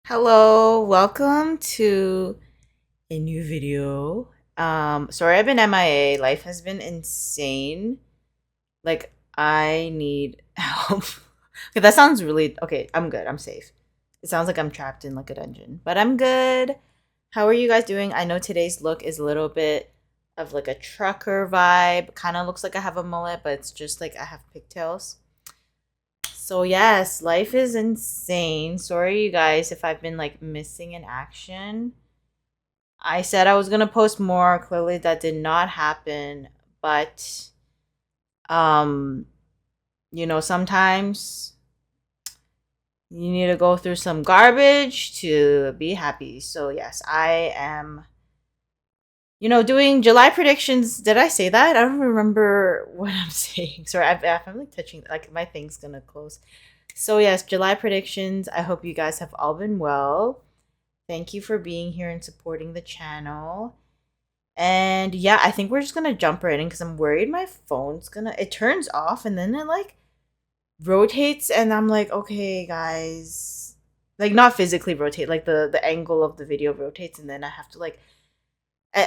Hello, welcome to a new video. Sorry I've been MIA. Life has been insane. Like I need help. Okay, that sounds really okay. I'm good. I'm safe. It sounds like I'm trapped in like a dungeon, but I'm good. How are you guys doing? I know today's look is a little bit of like a trucker vibe. Kind of looks like I have a mullet, but it's just like I have pigtails. So yes, life is insane. Sorry you guys if I've been like missing in action. I said I was going to post more. Clearly that did not happen, but um sometimes you need to go through some garbage to be happy. So yes, I am doing July predictions. Did I say that? I don't remember what I'm saying. Sorry, I'm like touching like my thing's going to close. So, yes, July predictions. I hope you guys have all been well. Thank you for being here and supporting the channel. And yeah, I think we're just going to jump right in because I'm worried my phone's it turns off and then it like rotates. And I'm like, okay, guys, like not physically rotate, like the angle of the video rotates. And then I have to like,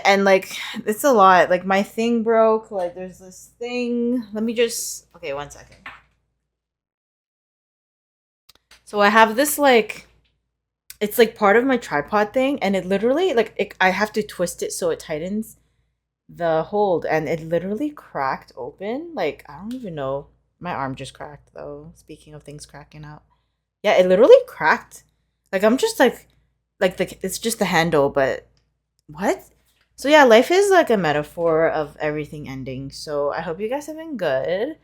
and like, it's a lot. Like my thing broke. Like there's this thing. Let me just, okay, 1 second. So I have this like it's like part of my tripod thing and it literally I have to twist it so it tightens the hold and it literally cracked open. Like I don't even know. My arm just cracked though. Speaking of things cracking out. Yeah, it literally cracked. Like I'm just it's just the handle, but what? So yeah, life is like a metaphor of everything ending. So I hope you guys have been good.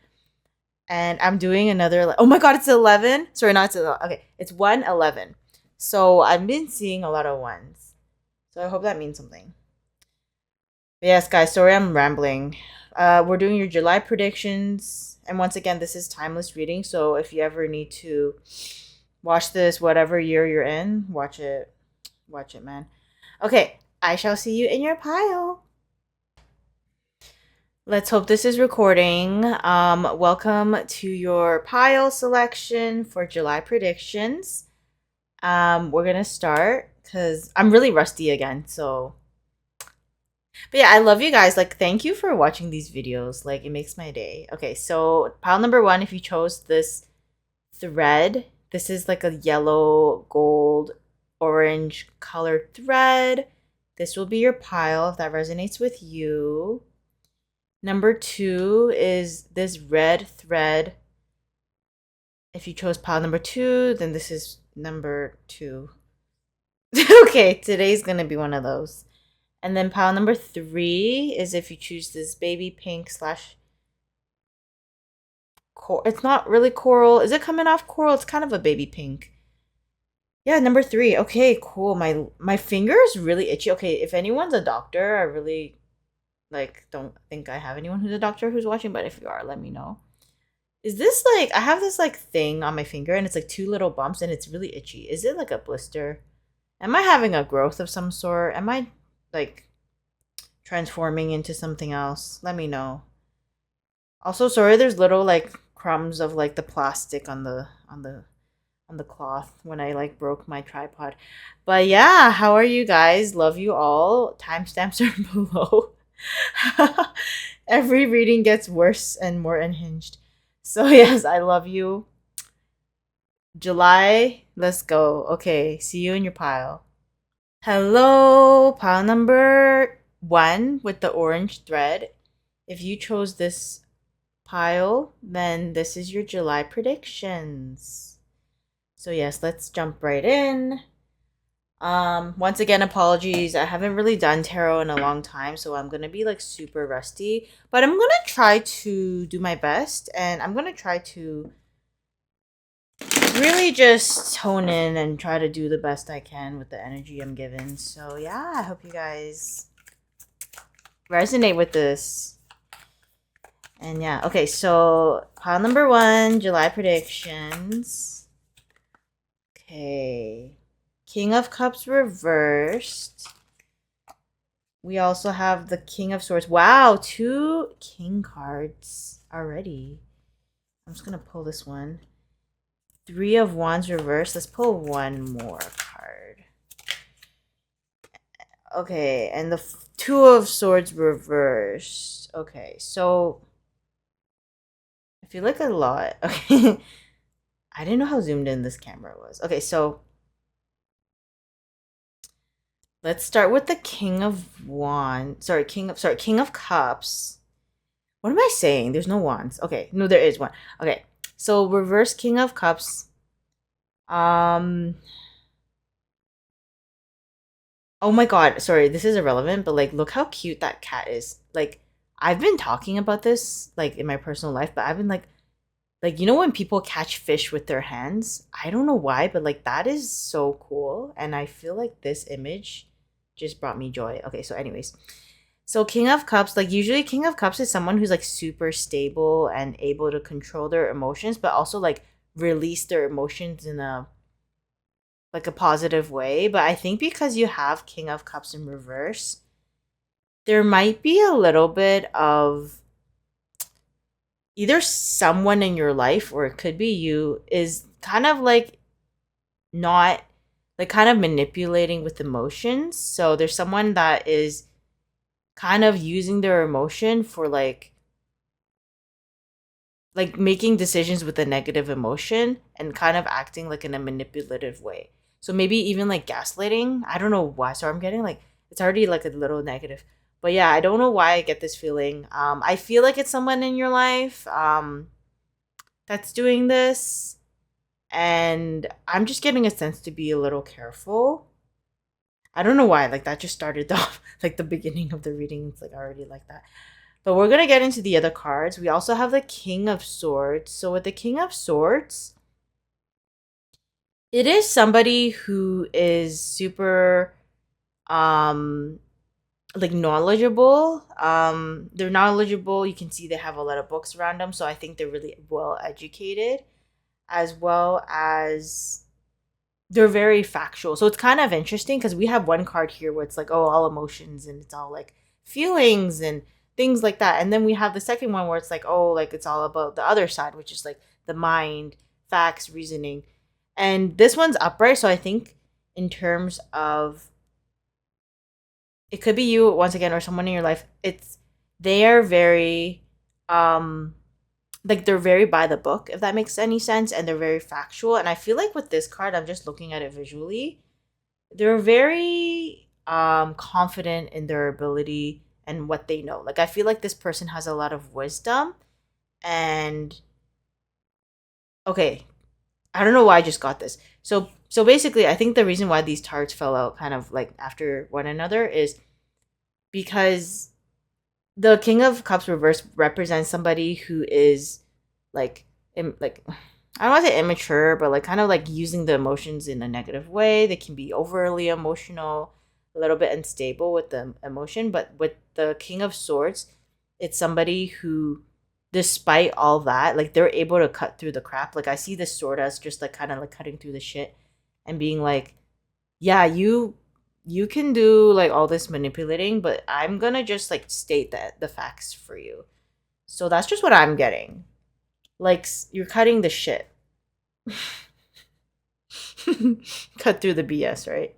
And I'm doing another. Oh my god, it's 11. Sorry, not 11. Okay, it's 111. So I've been seeing a lot of ones. So I hope that means something. But yes, guys, sorry I'm rambling. We're doing your July predictions. And once again, this is timeless reading. So if you ever need to watch this, whatever year you're in, watch it. Watch it, man. Okay, I shall see you in your pile. Let's hope this is recording. Welcome to your pile selection for July predictions. We're gonna start because I'm really rusty again. So, but yeah, I love you guys. Like, thank you for watching these videos. Like, it makes my day. Okay, so pile number one. If you chose this thread, this is like a yellow, gold, orange colored thread. This will be your pile if that resonates with you. Number two is this red thread. If you chose pile number two, then this is number two. Okay, today's gonna be one of those. And then pile number three is if you choose this baby pink slash coral. It's not really coral. Is it coming off coral? It's kind of a baby pink. Yeah, number three. Okay, cool. My finger is really itchy. Okay, if anyone's a doctor, I really don't think I have anyone who's a doctor who's watching, but if you are, let me know. Is this like I have this like thing on my finger and it's like two little bumps and it's really itchy. Is it like a blister? Am I having a growth of some sort? Am I like transforming into something else? Let me know. Also, sorry there's little like crumbs of like the plastic on the cloth when I like broke my tripod. But yeah, how are you guys? Love you all. Timestamps are below. Every reading gets worse and more unhinged. So yes, I love you. July, let's go. Okay, see you in your pile. Hello, pile number one with the orange thread. If you chose this pile, then this is your July predictions. So yes, let's jump right in. Once again, apologies. I haven't really done tarot in a long time, so I'm gonna be like super rusty. But I'm gonna try to do my best, and I'm gonna try to really just hone in and try to do the best I can with the energy I'm given. So yeah, I hope you guys resonate with this. And yeah, okay, so pile number one, July predictions. Okay. King of Cups reversed. We also have the King of Swords. Wow, two King cards already. I'm just going to pull this one. Three of Wands reversed. Let's pull one more card. Okay, and the Two of Swords reversed. Okay, so I feel like a lot. Okay. I didn't know how zoomed in this camera was. Okay, so let's start with the King of Wands. King of Cups. What am I saying? There's no wands. Okay, no, there is one. Okay, so reverse King of Cups. Um. Oh my God. Sorry, this is irrelevant, but like, look how cute that cat is. Like, I've been talking about this like in my personal life, but I've been like you know when people catch fish with their hands? I don't know why, but like that is so cool, and I feel like this image just brought me joy. Okay, so anyways, so King of Cups, like usually King of Cups is someone who's like super stable and able to control their emotions, but also like release their emotions in a positive way. But I think because you have King of Cups in reverse, there might be a little bit of either someone in your life or it could be you is kind of like not like kind of manipulating with emotions. So there's someone that is kind of using their emotion for making decisions with a negative emotion and kind of acting like in a manipulative way. So maybe even like gaslighting. I don't know why. So I'm getting like it's already like a little negative. But yeah, I don't know why I get this feeling. I feel like it's someone in your life that's doing this. And I'm just getting a sense to be a little careful. I don't know why. Like that just started off like the beginning of the reading. It's like already like that. But we're gonna get into the other cards. We also have the King of Swords. So with the King of Swords, it is somebody who is super like knowledgeable. They're knowledgeable. You can see they have a lot of books around them. So I think they're really well educated, as well as they're very factual. So it's kind of interesting because we have one card here where it's like, oh, all emotions and it's all like feelings and things like that. And then we have the second one where it's like, oh, like it's all about the other side, which is like the mind, facts, reasoning. And this one's upright. So I think in terms of it could be you once again or someone in your life, they are very like they're very by the book, if that makes any sense, and they're very factual. And I feel like with this card, I'm just looking at it visually, they're very confident in their ability and what they know. Like I feel like this person has a lot of wisdom. And okay, I don't know why I just got this. So basically I think the reason why these cards fell out kind of like after one another is because the King of Cups reverse represents somebody who is like like I don't want to say immature, but like kind of like using the emotions in a negative way. They can be overly emotional, a little bit unstable with the emotion. But with the King of Swords, it's somebody who, despite all that, like they're able to cut through the crap. Like I see this sword as just like kind of like cutting through the shit and being like, yeah, you can do like all this manipulating, but I'm gonna just like state that the facts for you. So that's just what I'm getting. Like you're cutting the shit. Cut through the BS, right?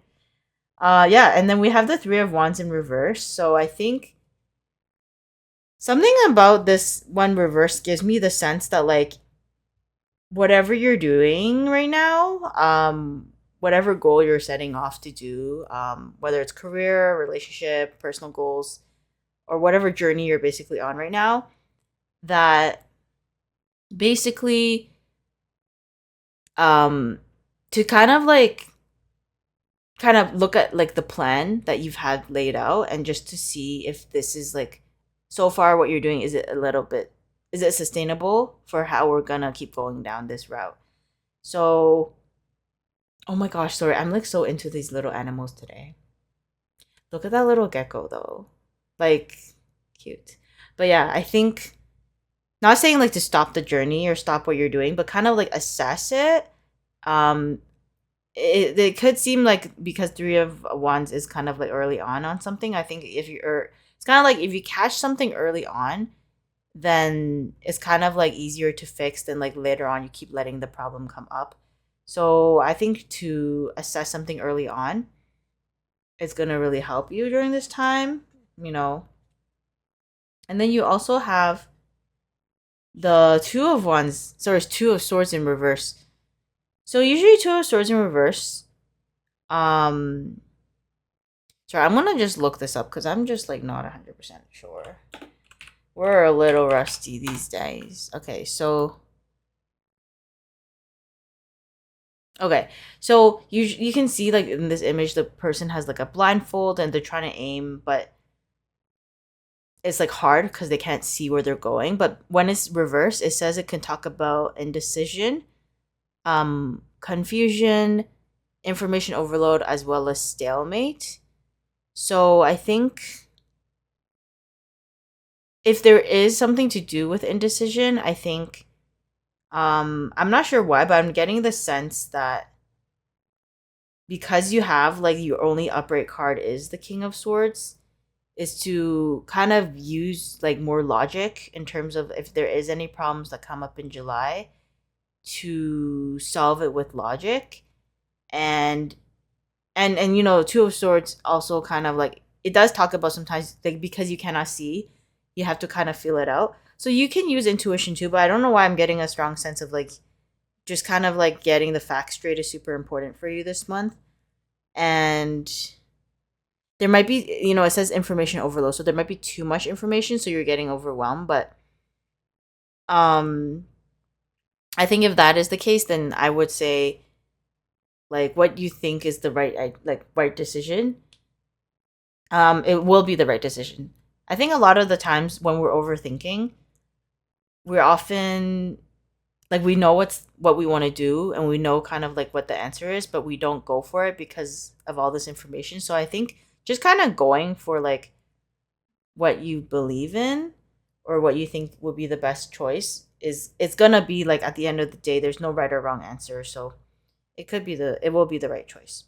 Yeah, and then we have the Three of Wands in reverse. So I think something about this one reverse gives me the sense that like whatever you're doing right now, whatever goal you're setting off to do, whether it's career, relationship, personal goals, or whatever journey you're basically on right now, that basically um to kind of look at like the plan that you've had laid out and just to see if this is like so far what you're doing, is it sustainable for how we're gonna keep going down this route. So oh my gosh, sorry, I'm like so into these little animals today. Look at that little gecko though. Like cute. But yeah, I think not saying like to stop the journey or stop what you're doing, but kind of like assess it. Um it could seem like because Three of Wands is kind of like early on something. I think if you're it's kind of like if you catch something early on, then it's kind of like easier to fix than like later on you keep letting the problem come up. So I think to assess something early on, it's gonna really help you during this time, you know. And then you also have the Two of Wands, sorry, Two of Swords in reverse. So usually Two of Swords in reverse. Um, sorry, I'm gonna just look this up because I'm just like not 100% sure. We're a little rusty these days. Okay, so you can see like in this image the person has like a blindfold and they're trying to aim, but it's like hard because they can't see where they're going. But when it's reversed, it says it can talk about indecision, confusion, information overload, as well as stalemate. So I think if there is something to do with indecision, I think I'm not sure why, but I'm getting the sense that because you have like your only upright card is the King of Swords, is to kind of use like more logic in terms of if there is any problems that come up in July to solve it with logic. And you know, Two of Swords also kind of like it does talk about sometimes like because you cannot see, you have to kind of feel it out. So you can use intuition too, but I don't know why I'm getting a strong sense of like just kind of like getting the facts straight is super important for you this month. And there might be, you know, it says information overload, so there might be too much information, so you're getting overwhelmed. But um, I think if that is the case, then I would say like what you think is the right decision. It will be the right decision. I think a lot of the times when we're overthinking, we're often like we know what we want to do and we know kind of like what the answer is, but we don't go for it because of all this information. So I think just kind of going for like what you believe in or what you think will be the best choice is it's gonna be like at the end of the day there's no right or wrong answer, so it will be the right choice.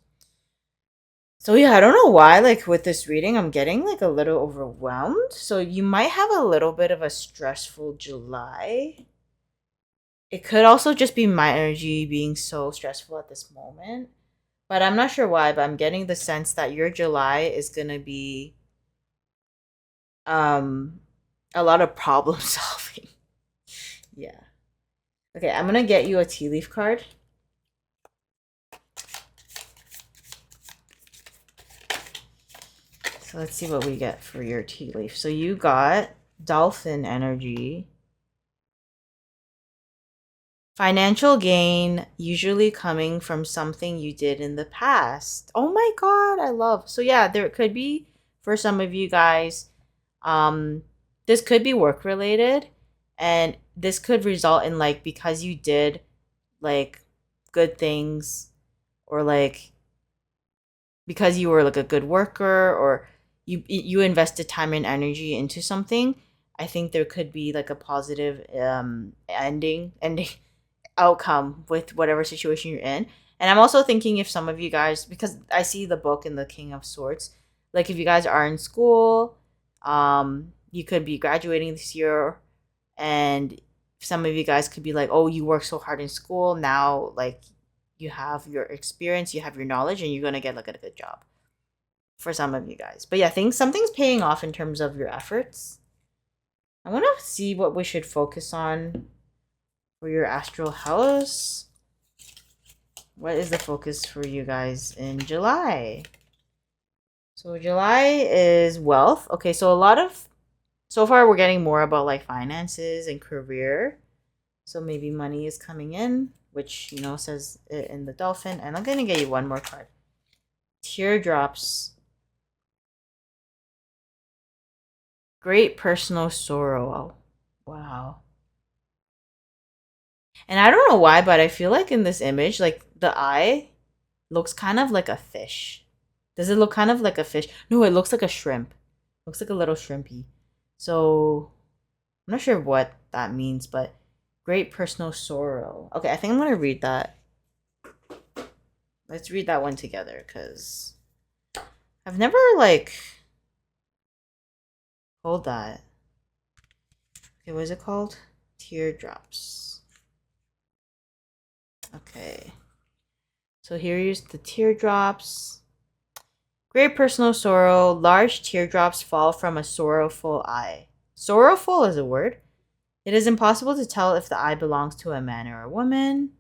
So yeah, I don't know why like with this reading I'm getting like a little overwhelmed, so you might have a little bit of a stressful July. It could also just be my energy being so stressful at this moment, but I'm not sure why, but I'm getting the sense that your July is gonna be um a lot of problem solving. Yeah. Okay, I'm gonna get you a tea leaf card. So let's see what we get for your tea leaf. So you got dolphin energy. Financial gain usually coming from something you did in the past. Oh my god, I love. So yeah, there could be for some of you guys this could be work related and this could result in like because you did like good things or like because you were like a good worker or you invested time and energy into something. I think there could be like a positive ending outcome with whatever situation you're in. And I'm also thinking if some of you guys, because I see the book in the King of Swords, like if you guys are in school, you could be graduating this year, and some of you guys could be like, oh, you worked so hard in school, now like you have your experience, you have your knowledge, and you're gonna get like a good job for some of you guys. But yeah, something's paying off in terms of your efforts. I want to see what we should focus on for your astral house. What is the focus for you guys in July? So July is wealth. Okay, so so far we're getting more about like finances and career. So maybe money is coming in, which you know says it in the dolphin. And I'm gonna get you one more card. Teardrops. Great personal sorrow. Oh, wow. And I don't know why, but I feel like in this image, like the eye looks kind of like a fish. Does it look kind of like a fish? No, it looks like a shrimp. Looks like a little shrimpy. So I'm not sure what that means, but great personal sorrow. Okay, I think I'm gonna read that. Let's read that one together because I've never like hold that. Okay, what is it called? Teardrops. Okay. So here's the teardrops. Great personal sorrow. Large teardrops fall from a sorrowful eye. Sorrowful is a word. It is impossible to tell if the eye belongs to a man or a woman.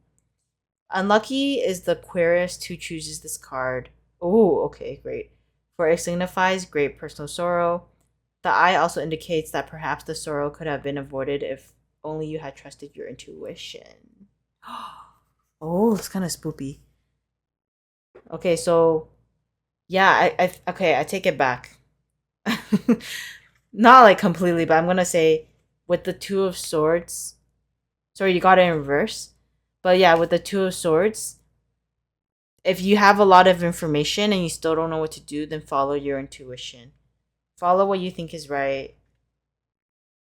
Unlucky is the querist who chooses this card. Oh, okay, great. For it signifies great personal sorrow. The eye also indicates that perhaps the sorrow could have been avoided if only you had trusted your intuition. Oh, it's kind of spoopy. Okay, so yeah, I take it back. Not like completely, but I'm gonna say with the Two of Swords. Sorry, you got it in reverse. But yeah, with the Two of Swords, if you have a lot of information and you still don't know what to do, then follow your intuition. Follow what you think is right.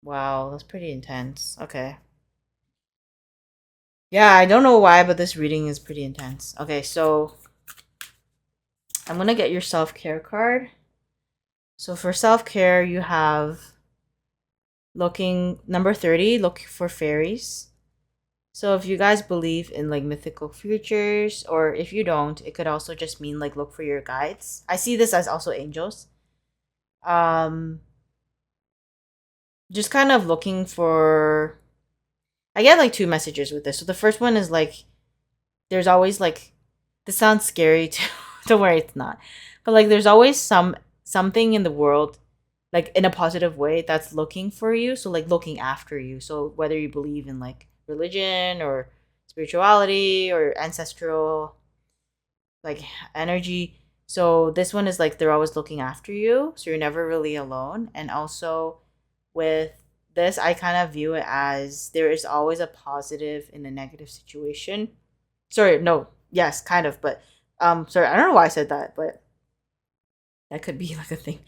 Wow, that's pretty intense. Okay. Yeah, I don't know why, but this reading is pretty intense. Okay, so I'm gonna get your self care card. So for self care, you have looking number 30, look for fairies. So if you guys believe in like mythical creatures, or if you don't, it could also just mean like look for your guides. I see this as also angels. Um just kind of looking for, I get like two messages with this. So the first one is like there's always like, this sounds scary too. Don't worry, it's not. But like there's always something in the world like in a positive way that's looking for you, so like looking after you. So whether you believe in like religion or spirituality or ancestral like energy, so this one is like they're always looking after you, so you're never really alone. And also with this, I kind of view it as there is always a positive in a negative situation. Sorry, no, yes, kind of, but sorry, I don't know why I said that, but that could be like a thing.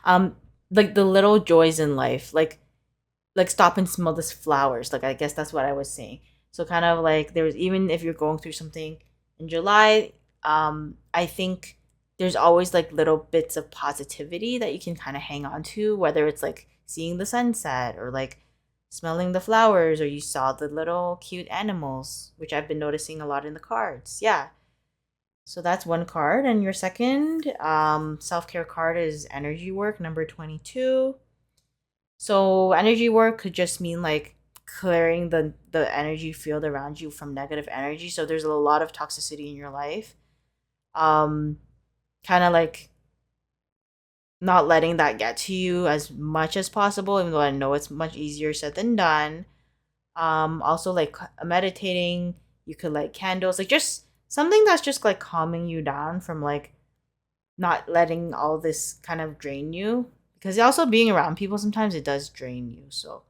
Um, like the little joys in life, like stop and smell this flowers. Like I guess that's what I was saying. So kind of like there's, even if you're going through something in July, I think there's always like little bits of positivity that you can kind of hang on to, whether it's like seeing the sunset or like smelling the flowers, or you saw the little cute animals, which I've been noticing a lot in the cards. Yeah. So that's one card. And your second self care card is energy work, number 22. So energy work could just mean like clearing the energy field around you from negative energy. So there's a lot of toxicity in your life. Um, Kind of like not letting that get to you as much as possible, even though I know it's much easier said than done. Also like meditating, you could light candles, like just something that's just like calming you down from like not letting all this kind of drain you, because also being around people sometimes it does drain you. So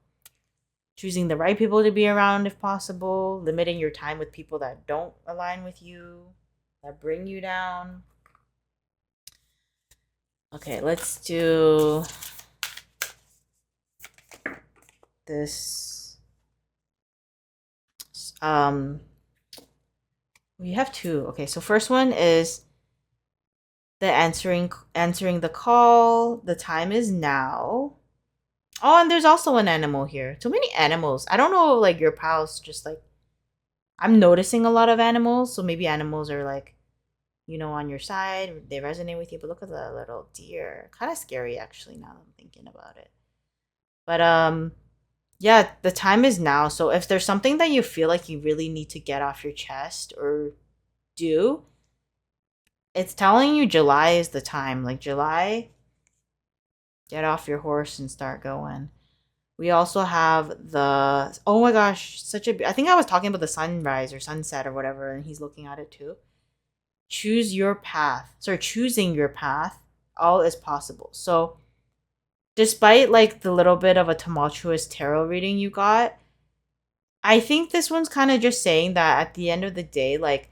choosing the right people to be around if possible, limiting your time with people that don't align with you, that bring you down. Okay, let's do this. We have two. Okay, so first one is the answering the call. The time is now. Oh, and there's also an animal here. Too many animals. I don't know, like your pals just like, I'm noticing a lot of animals, so maybe animals are like, on your side. They resonate with you. But look at the little deer. Kind of scary actually now that I'm thinking about it. But yeah, the time is now. So if there's something that you feel like you really need to get off your chest or do, it's telling you July is the time. Like July, get off your horse and start going. We also have the, oh my gosh, I think I was talking about the sunrise or sunset or whatever, and he's looking at it too. Choose your path. Sorry, choosing your path. All is possible. So despite like the little bit of a tumultuous tarot reading you got, I think this one's kind of just saying that at the end of the day, like,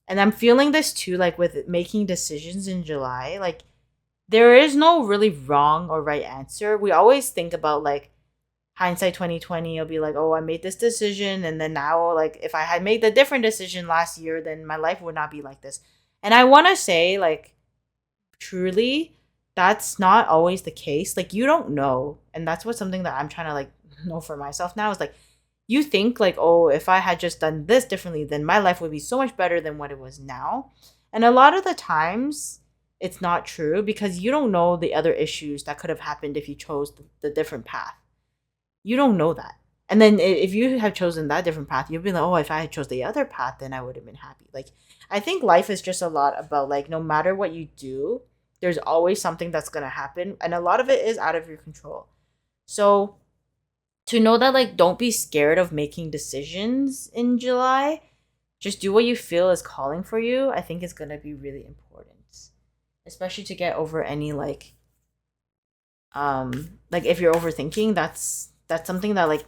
and I'm feeling this too, like with making decisions in July, like there is no really wrong or right answer. We always think about like hindsight 2020. You'll be like, oh, I made this decision, and then now, like, if I had made the different decision last year, then my life would not be like this. And I want to say, like, truly, that's not always the case. Like, you don't know, and that's what something that I'm trying to like know for myself now is like, you think like, oh, if I had just done this differently, then my life would be so much better than what it was now. And a lot of the times it's not true because you don't know the other issues that could have happened if you chose the different path. You don't know that. And then if you have chosen that different path, you'll be like, oh, if I had chose the other path, then I would have been happy. Like, I think life is just a lot about, like, no matter what you do, there's always something that's going to happen. And a lot of it is out of your control. So to know that, like, don't be scared of making decisions in July. Just do what you feel is calling for you. I think is going to be really important, especially to get over any, like if you're overthinking, that's something that, like,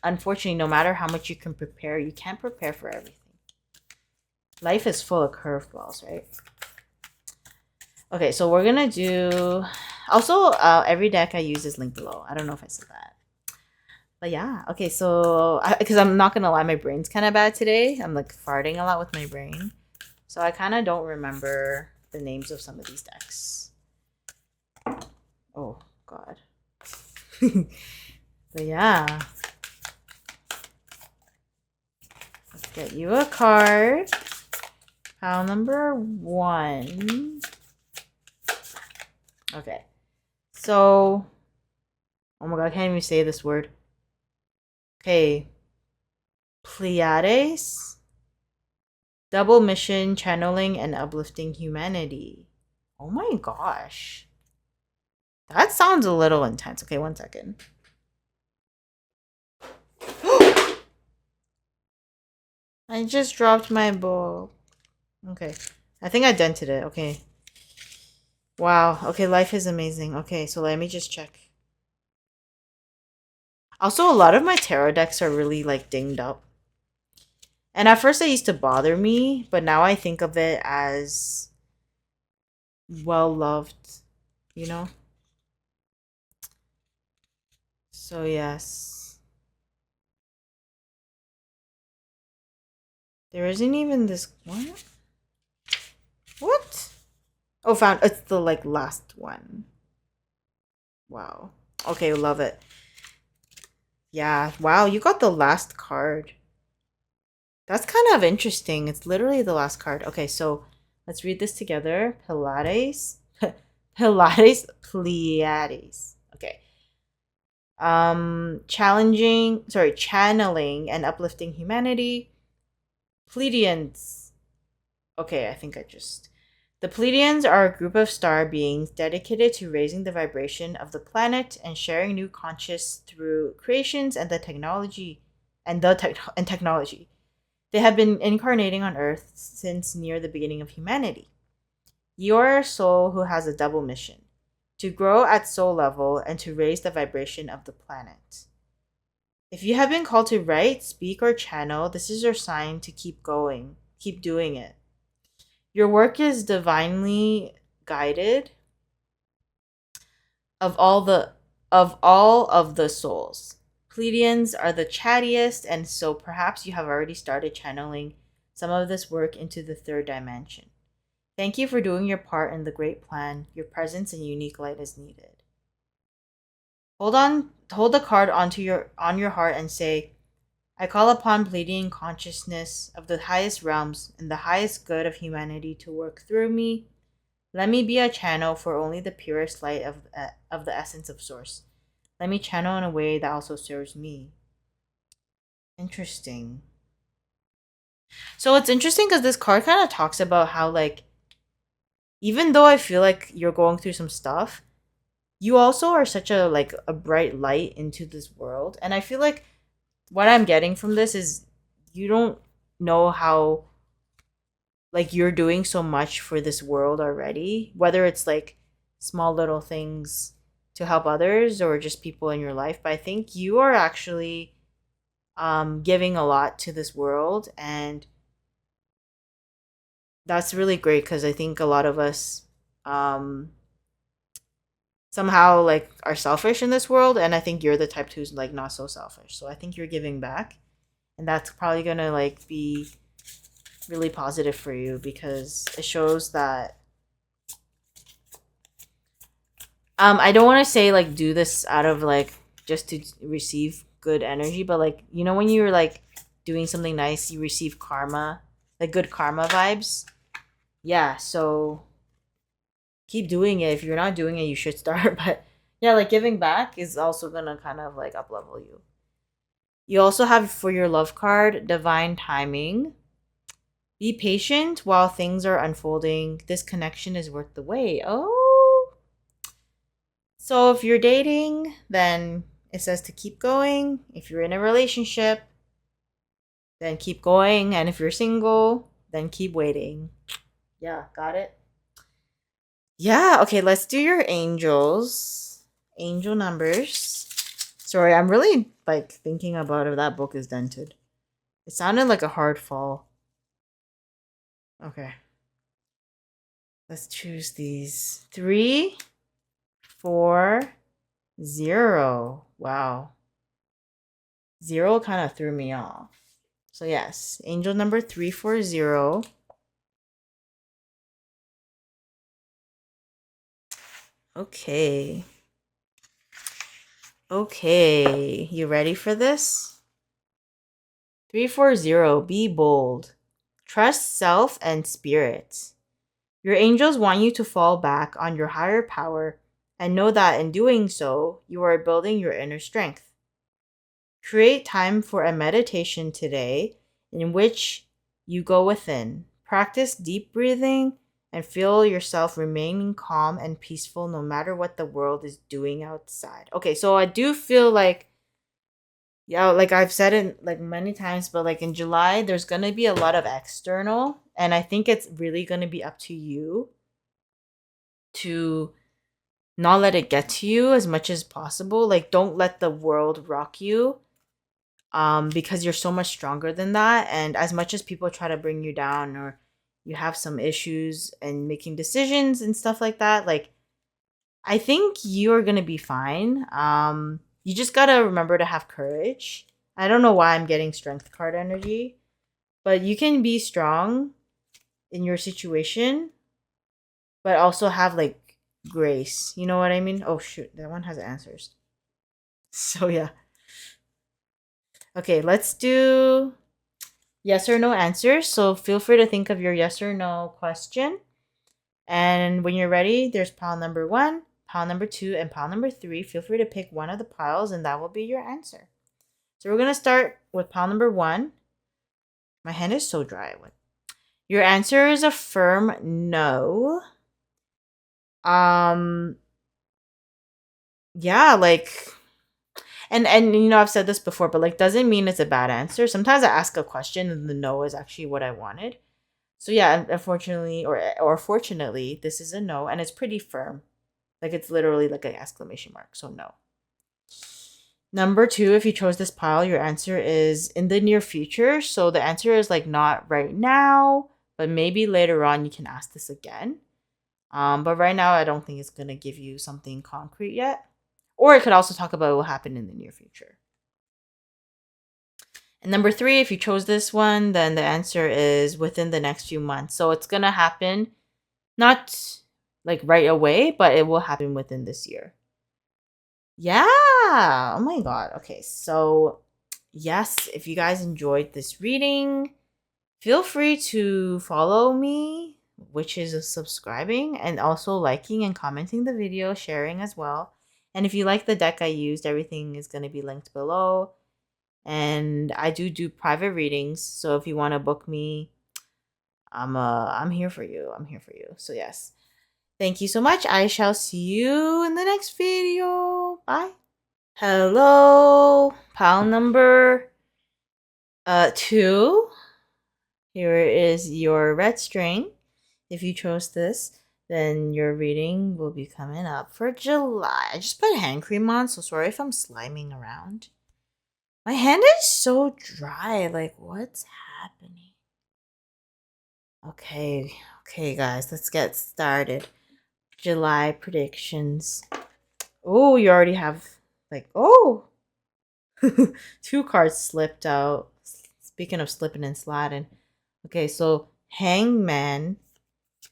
unfortunately, no matter how much you can prepare, you can't prepare for everything. Life is full of curveballs, right? Okay, so we're gonna do also every deck I use is linked below. I don't know if I said that, but yeah. Okay, so because I'm not gonna lie, my brain's kind of bad today. I'm like farting a lot with my brain, so I kind of don't remember the names of some of these decks. Oh God. But yeah, let's get you a card. Pile number 1. Okay, so, oh my God, I can't even say this word. Okay, Pleiades, double mission, channeling and uplifting humanity. Oh my gosh, that sounds a little intense. Okay, one second. I just dropped my book. Okay, I think I dented it. Okay. Wow. Okay, life is amazing. Okay, so let me just check. Also, a lot of my tarot decks are really, like, dinged up. And at first it used to bother me, but now I think of it as well-loved, you know? So, yes. There isn't even this one. What? Oh, found. It's the, like, last one. Wow. Okay, love it. Yeah. Wow, you got the last card. That's kind of interesting. It's literally the last card. Okay, so let's read this together. Pleiades. Pleiades. Okay. Channeling and uplifting humanity. Pleiadians. Okay, I think the Pleiadians are a group of star beings dedicated to raising the vibration of the planet and sharing new conscious through creations and technology. They have been incarnating on Earth since near the beginning of humanity. You are a soul who has a double mission: to grow at soul level and to raise the vibration of the planet. If you have been called to write, speak, or channel, this is your sign to keep going. Keep doing it. Your work is divinely guided of all of the souls. Pleiadians are the chattiest, and so perhaps you have already started channeling some of this work into the third dimension. Thank you for doing your part in the great plan. Your presence and unique light is needed. Hold the card on your heart and say, I call upon Pleiadian consciousness of the highest realms and the highest good of humanity to work through me. Let me be a channel for only the purest light of the essence of Source. Let me channel in a way that also serves me. Interesting. So it's interesting because this card kind of talks about how, like, even though I feel like you're going through some stuff, you also are such a bright light into this world. And I feel like what I'm getting from this is you don't know how, like, you're doing so much for this world already, whether it's like small little things to help others or just people in your life. But I think you are actually giving a lot to this world, and that's really great because I think a lot of us somehow, like, are selfish in this world, and I think you're the type who's, like, not so selfish. So I think you're giving back, and that's probably gonna, like, be really positive for you because it shows that I don't want to say, like, do this out of, like, just to receive good energy, but, like, you know, when you're, like, doing something nice, you receive karma, like good karma vibes. Yeah, so keep doing it. If you're not doing it, you should start. But yeah, like giving back is also gonna kind of like up level you. You also have for your love card, divine timing. Be patient while things are unfolding. This connection is worth the wait. Oh. So if you're dating, then it says to keep going. If you're in a relationship, then keep going. And if you're single, then keep waiting. Yeah, got it? Yeah, okay, let's do your angels. Angel numbers. Sorry, I'm really like thinking about if that book is dented. It sounded like a hard fall. Okay. Let's choose these. 3, 4, 0. Wow. 0 kind of threw me off. So yes, angel number 340. Okay. Okay, you ready for this? 340, be bold. Trust self and spirit. Your angels want you to fall back on your higher power and know that in doing so, you are building your inner strength. Create time for a meditation today in which you go within. Practice deep breathing and feel yourself remaining calm and peaceful no matter what the world is doing outside. Okay, so I do feel like, yeah, like I've said it like many times, but like in July, there's going to be a lot of external. And I think it's really going to be up to you to not let it get to you as much as possible. Like, don't let the world rock you, because you're so much stronger than that. And as much as people try to bring you down or you have some issues and making decisions and stuff like that, like, I think you're going to be fine. You just got to remember to have courage. I don't know why I'm getting strength card energy, but you can be strong in your situation, but also have like grace. You know what I mean? Oh, shoot. That one has answers. So, yeah. Okay, let's do yes or no answers. So feel free to think of your yes or no question. And when you're ready, there's pile number 1, pile number 2, and pile number 3. Feel free to pick one of the piles, and that will be your answer. So we're going to start with pile number 1. My hand is so dry. Your answer is a firm no. Yeah, like, and you know, I've said this before, but like doesn't mean it's a bad answer. Sometimes I ask a question and the no is actually what I wanted. So yeah, unfortunately or fortunately, this is a no, and it's pretty firm. Like it's literally like an exclamation mark. So no. Number 2, if you chose this pile, your answer is in the near future. So the answer is like not right now, but maybe later on you can ask this again. But right now I don't think it's gonna give you something concrete yet. Or it could also talk about what will happen in the near future. And number 3, if you chose this one, then the answer is within the next few months. So it's gonna happen not like right away, but it will happen within this year. Yeah. Oh my god. Okay. So, yes, if you guys enjoyed this reading, feel free to follow me, which is subscribing, and also liking and commenting the video, sharing as well. And if you like the deck I used, everything is going to be linked below. And I do private readings, so if you want to book me, I'm here for you. I'm here for you. So yes. Thank you so much. I shall see you in the next video. Bye. Hello, pile number 2. Here is your red string. If you chose this, then your reading will be coming up for July. I just put hand cream on, so sorry if I'm sliming around. My hand is so dry. Like, what's happening? Okay, guys, let's get started. July predictions. Oh, you already have, like, oh! 2 cards slipped out. Speaking of slipping and sliding. Okay, so Hangman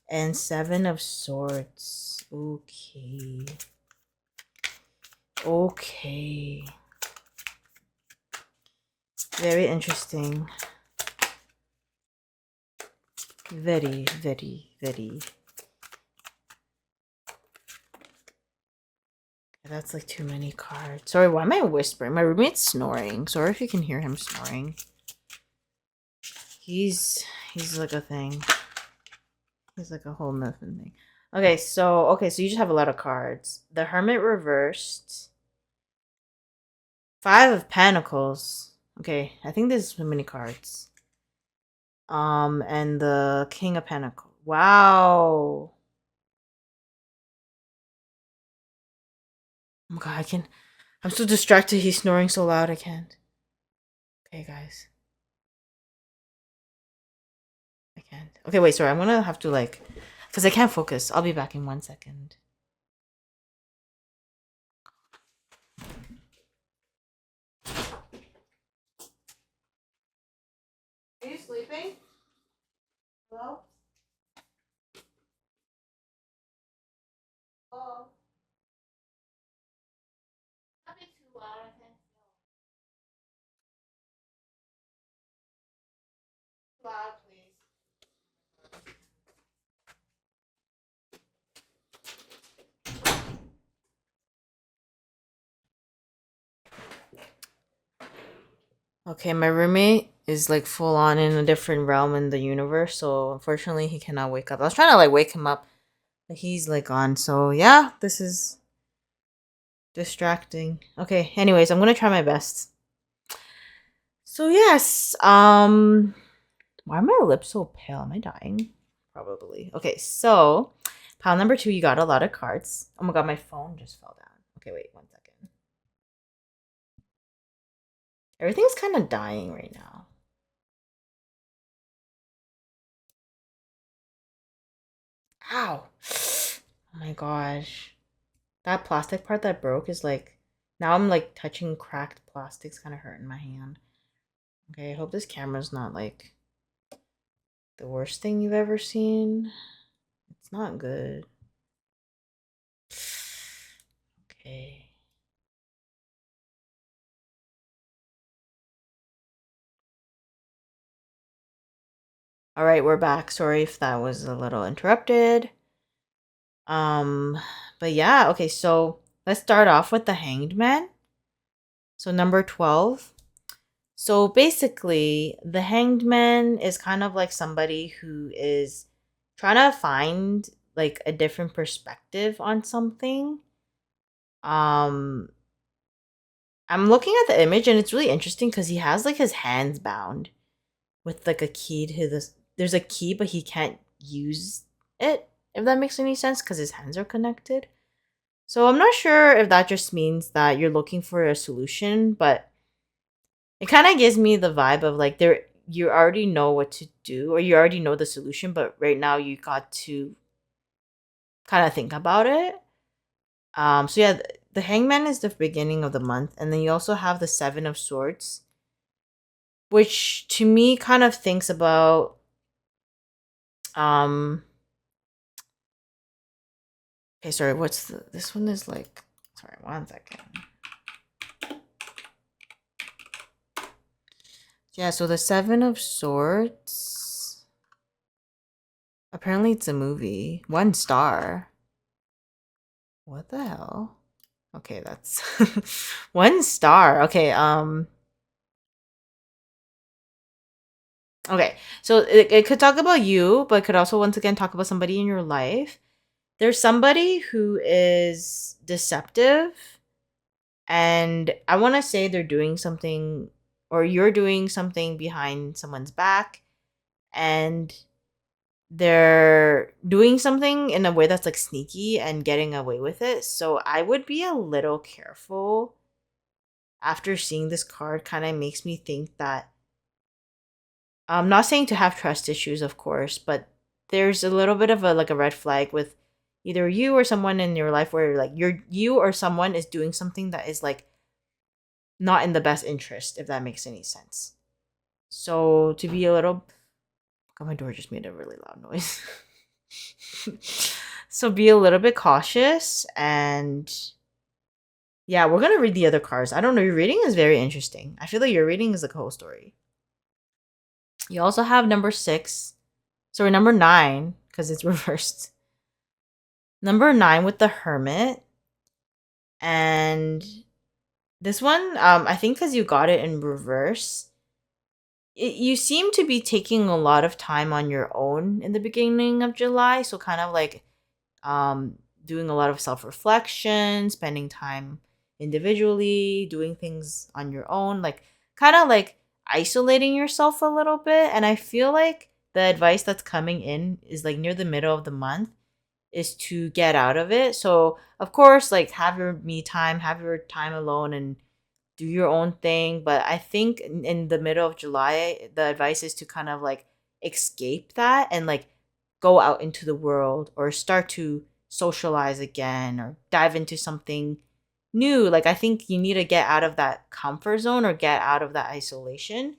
and 7 of Swords. Okay. Okay. Very interesting. Very, very, very That's like too many cards. Sorry, why am I whispering? My roommate's snoring. Sorry if you can hear him snoring. He's like a thing. He's like a whole nothing thing. Okay, so you just have a lot of cards. The Hermit reversed. 5 of Pentacles. Okay, I think there's so many cards. And the King of Pentacles. Wow. Oh my god, I'm so distracted. He's snoring so loud I can't. Okay, guys. I can't. Okay, wait, sorry. I'm gonna have to like, because I can't focus. I'll be back in 1 second. Are you sleeping? Hello? Hello? Not be too loud, I can't feel. Loud, please. Okay, my roommate is like full on in a different realm in the universe, so unfortunately he cannot wake up. I was trying to like wake him up, but he's like gone. So yeah, this is distracting. Okay, anyways, I'm gonna try my best. So yes, why are my lips so pale? Am I dying? Probably. Okay, so pile number 2, you got a lot of cards. Oh my god, my phone just fell down. Okay, wait 1 second. Everything's kind of dying right now. Ow. Oh my gosh. That plastic part that broke is like, now I'm like touching cracked plastics, kind of hurting my hand. Okay, I hope this camera's not like the worst thing you've ever seen. It's not good. Okay. All right, we're back. Sorry if that was a little interrupted. But yeah, okay, so let's start off with the Hanged Man. So number 12. So basically, the Hanged Man is kind of like somebody who is trying to find like a different perspective on something. Um I'm looking at the image and it's really interesting because he has like his hands bound with like a key to this. There's a key, but he can't use it, if that makes any sense, because his hands are connected. So I'm not sure if that just means that you're looking for a solution, but it kind of gives me the vibe of like you already know what to do or you already know the solution, but right now you got to kind of think about it. So yeah, the Hangman is the beginning of the month, and then you also have the 7 of Swords, which to me kind of thinks about okay, sorry, this one is like, sorry, 1 second. Yeah, so the 7 of Swords, apparently it's a movie. 1 star. What the hell? Okay, that's 1 star. Okay, okay, so it could talk about you, but it could also once again talk about somebody in your life. There's somebody who is deceptive, and I want to say they're doing something, or you're doing something behind someone's back, and they're doing something in a way that's like sneaky and getting away with it. So I would be a little careful. After seeing this card, kind of makes me think that I'm not saying to have trust issues, of course, but there's a little bit of a like a red flag with either you or someone in your life where like you or someone is doing something that is like not in the best interest, if that makes any sense. So to be a little, God, my door just made a really loud noise. So be a little bit cautious, and yeah, we're gonna read the other cards. I don't know, your reading is very interesting. I feel like your reading is like a whole story. You also have number 6. Sorry, number 9, because it's reversed. Number 9 with the Hermit. And this one, I think because you got it in reverse, you seem to be taking a lot of time on your own in the beginning of July. So kind of like um, doing a lot of self reflection, spending time individually, doing things on your own, like kind of like isolating yourself a little bit. And I feel like the advice that's coming in is like near the middle of the month is to get out of it. So, of course, like have your me time, have your time alone, and do your own thing. But I think in the middle of July, the advice is to kind of like escape that and like go out into the world or start to socialize again or dive into something new. Like, I think you need to get out of that comfort zone or get out of that isolation.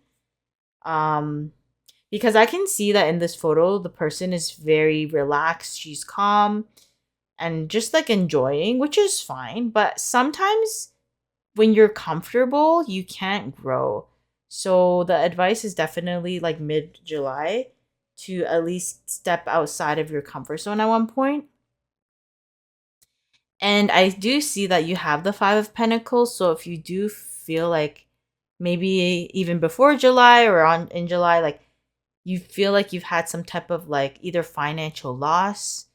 Um, because I can see that in this photo, the person is very relaxed, she's calm and just like enjoying, which is fine. But sometimes when you're comfortable, you can't grow. So the advice is definitely like mid July to at least step outside of your comfort zone at one point. And I do see that you have the 5 of Pentacles. So if you do feel like maybe even before July or on in July, like you feel like you've had some type of like either financial loss,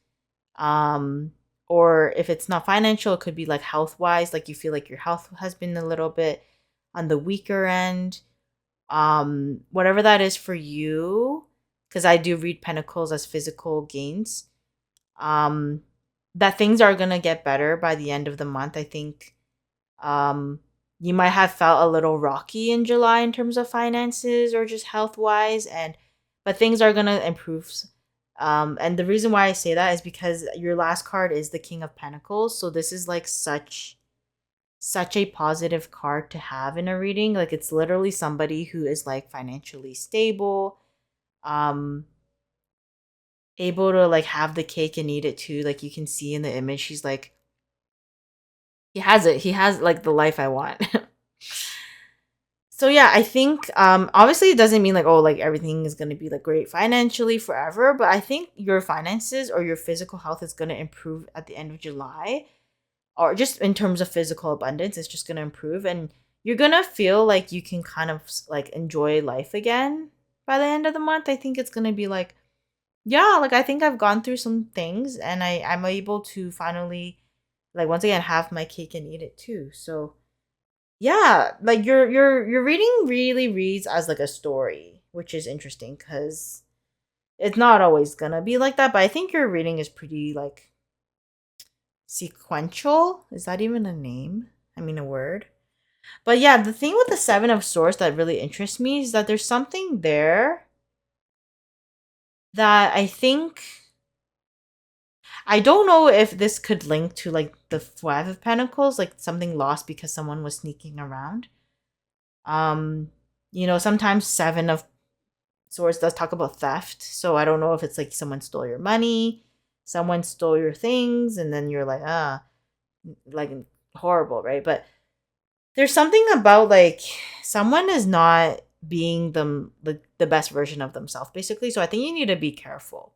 um, or if it's not financial, it could be like health wise, like you feel like your health has been a little bit on the weaker end. Whatever that is for you, because I do read Pentacles as physical gains. Um, that things are gonna get better by the end of the month. I think um you might have felt a little rocky in July in terms of finances or just health wise, and but things are gonna improve. And the reason why I say that is because your last card is the King of Pentacles, so this is like such a positive card to have in a reading. Like it's literally somebody who is like financially stable, um, able to like have the cake and eat it too. Like you can see in the image, she's like, he has it. He has like the life I want. So yeah, I think obviously it doesn't mean like oh like everything is gonna be like great financially forever, but I think your finances or your physical health is gonna improve at the end of July, or just in terms of physical abundance, it's just gonna improve, and you're gonna feel like you can kind of like enjoy life again by the end of the month. I think it's gonna be like yeah, like I think I've gone through some things, and I'm able to finally like once again have my cake and eat it too. So yeah, like your reading really reads as like a story, which is interesting because it's not always gonna be like that. But I think your reading is pretty like sequential. Is that even a name? I mean, a word. But yeah, the thing with the 7 of Swords that really interests me is that there's something there that I think I don't know if this could link to like the 5 of Pentacles, like something lost because someone was sneaking around. Um, sometimes 7 of Swords does talk about theft, so I don't know if it's like someone stole your money, someone stole your things, and then you're like, like horrible, right? But there's something about like someone is not being the best version of themselves, basically. So I think you need to be careful.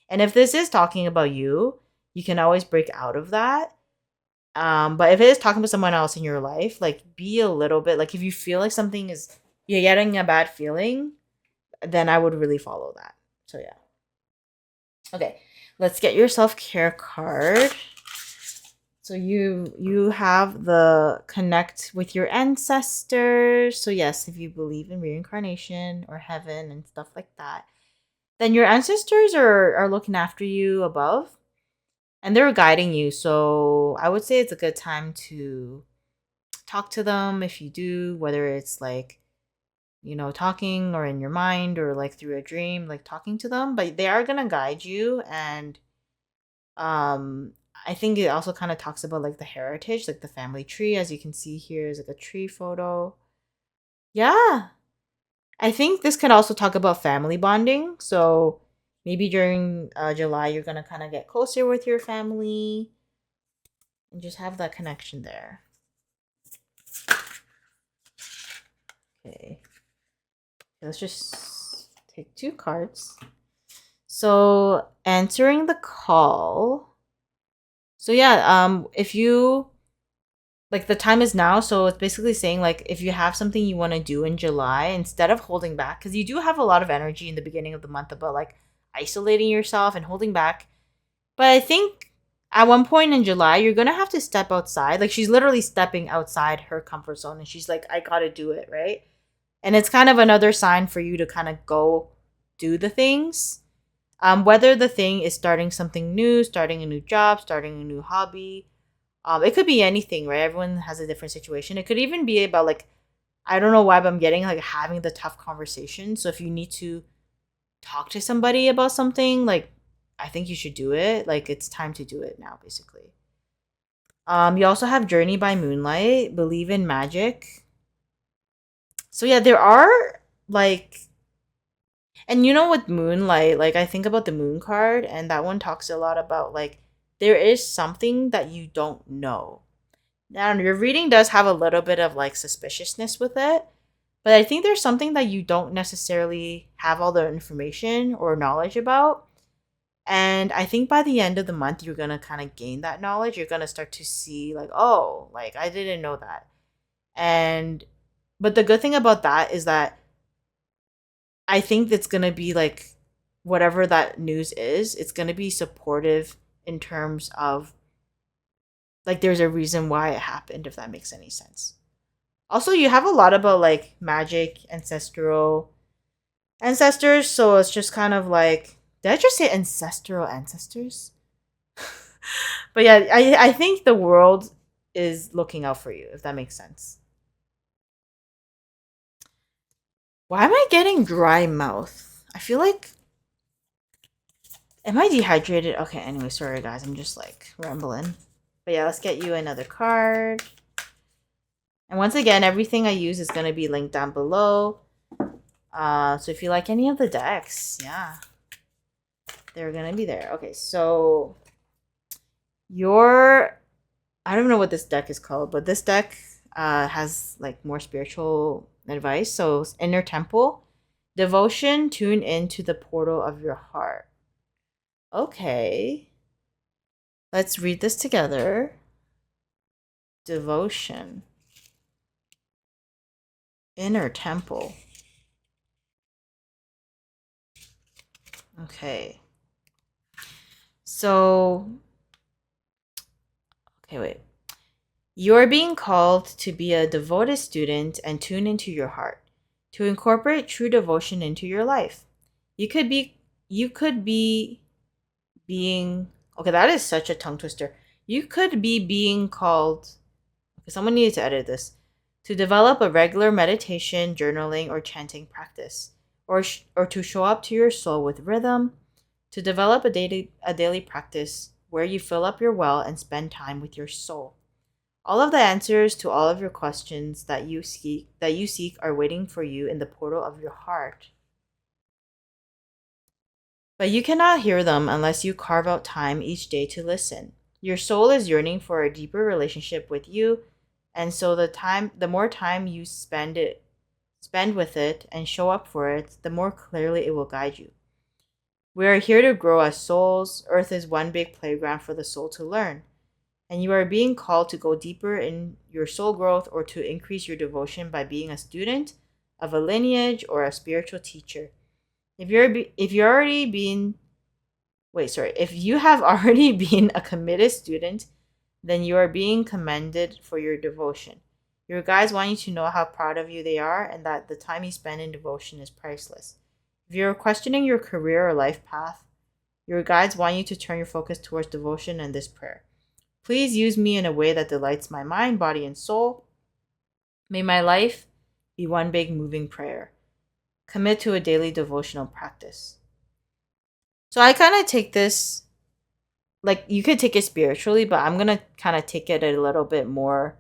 And if this is talking about you, you can always break out of that. But if it is talking about someone else in your life, like be a little bit like if you feel like something is you're getting a bad feeling, then I would really follow that. So yeah. Okay. Let's get your self-care card. So you have the connect with your ancestors. So yes, if you believe in reincarnation or heaven and stuff like that, then your ancestors are looking after you above and they're guiding you. So I would say it's a good time to talk to them if you do, whether it's like, talking or in your mind or like through a dream, like talking to them, but they are going to guide you. And um I think it also kind of talks about like the heritage, like the family tree. As you can see here is like a tree photo. Yeah. I think this could also talk about family bonding. So maybe during July, you're going to kind of get closer with your family and just have that connection there. Okay. Let's just take 2 cards. So answering the call. So yeah, if you like the time is now, so it's basically saying like if you have something you want to do in July, instead of holding back, because you do have a lot of energy in the beginning of the month about like isolating yourself and holding back. But I think at one point in July, you're gonna have to step outside. Like she's literally stepping outside her comfort zone, and she's like, I gotta do it, right? And it's kind of another sign for you to kind of go do the things. Whether the thing is starting something new, starting a new job, starting a new hobby, it could be anything, right? Everyone has a different situation. It could even be about like, I don't know why, but I'm getting like having the tough conversation. So if you need to talk to somebody about something, like I think you should do it. Like it's time to do it now, basically. You also have Journey by Moonlight, Believe in Magic. So yeah, there are like, and you know, with Moonlight, like I think about the Moon card, and that one talks a lot about like there is something that you don't know. Now your reading does have a little bit of like suspiciousness with it, but I think there's something that you don't necessarily have all the information or knowledge about. And I think by the end of the month, you're going to kind of gain that knowledge. You're going to start to see, like, oh, like, I didn't know that. And, but the good thing about that is that I think it's going to be like, whatever that news is, it's going to be supportive in terms of, like, there's a reason why it happened, if that makes any sense. Also, you have a lot about, like, magic, ancestors. So it's just kind of like, did I just say ancestral ancestors? But yeah, I think the world is looking out for you, if that makes sense. Why am I getting dry mouth? I feel like, am I dehydrated? Okay, anyway, sorry guys, I'm just like rambling. But yeah, let's get you another card. And once again, everything I use is going to be linked down below. So if you like any of the decks, yeah, they're going to be there. Okay, so your, I don't know what this deck is called, but this deck has like more spiritual advice. So Inner Temple, Devotion, tune into the portal of your heart. Okay. Let's read this together. Devotion. Inner Temple. Okay. So, okay, wait. You are being called to be a devoted student and tune into your heart, to incorporate true devotion into your life. You could be being, okay, that is such a tongue twister. You could be being called, okay, someone needed to edit this, to develop a regular meditation, journaling, or chanting practice, or to show up to your soul with rhythm, to develop a daily practice where you fill up your well and spend time with your soul. All of the answers to all of your questions that you seek are waiting for you in the portal of your heart. But you cannot hear them unless you carve out time each day to listen. Your soul is yearning for a deeper relationship with you, and so the more time you spend with it and show up for it, the more clearly it will guide you. We are here to grow as souls. Earth is one big playground for the soul to learn. And you are being called to go deeper in your soul growth or to increase your devotion by being a student of a lineage or a spiritual teacher. If you have already been a committed student, then you are being commended for your devotion. Your guides want you to know how proud of you they are and that the time you spend in devotion is priceless. If you're questioning your career or life path, your guides want you to turn your focus towards devotion and this prayer. Please use me in a way that delights my mind, body, and soul. May my life be one big moving prayer. Commit to a daily devotional practice. So I kind of take this, like you could take it spiritually, but I'm going to kind of take it a little bit more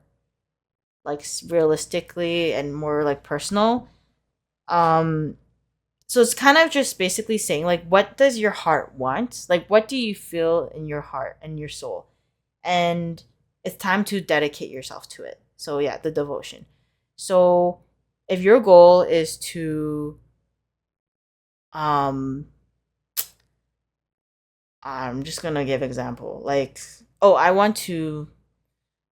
like realistically and more like personal. Um so it's kind of just basically saying like what does your heart want? Like what do you feel in your heart and your soul? And it's time to dedicate yourself to it. So yeah, the devotion. So if your goal is to um I'm just going to give example. Like, oh, I want to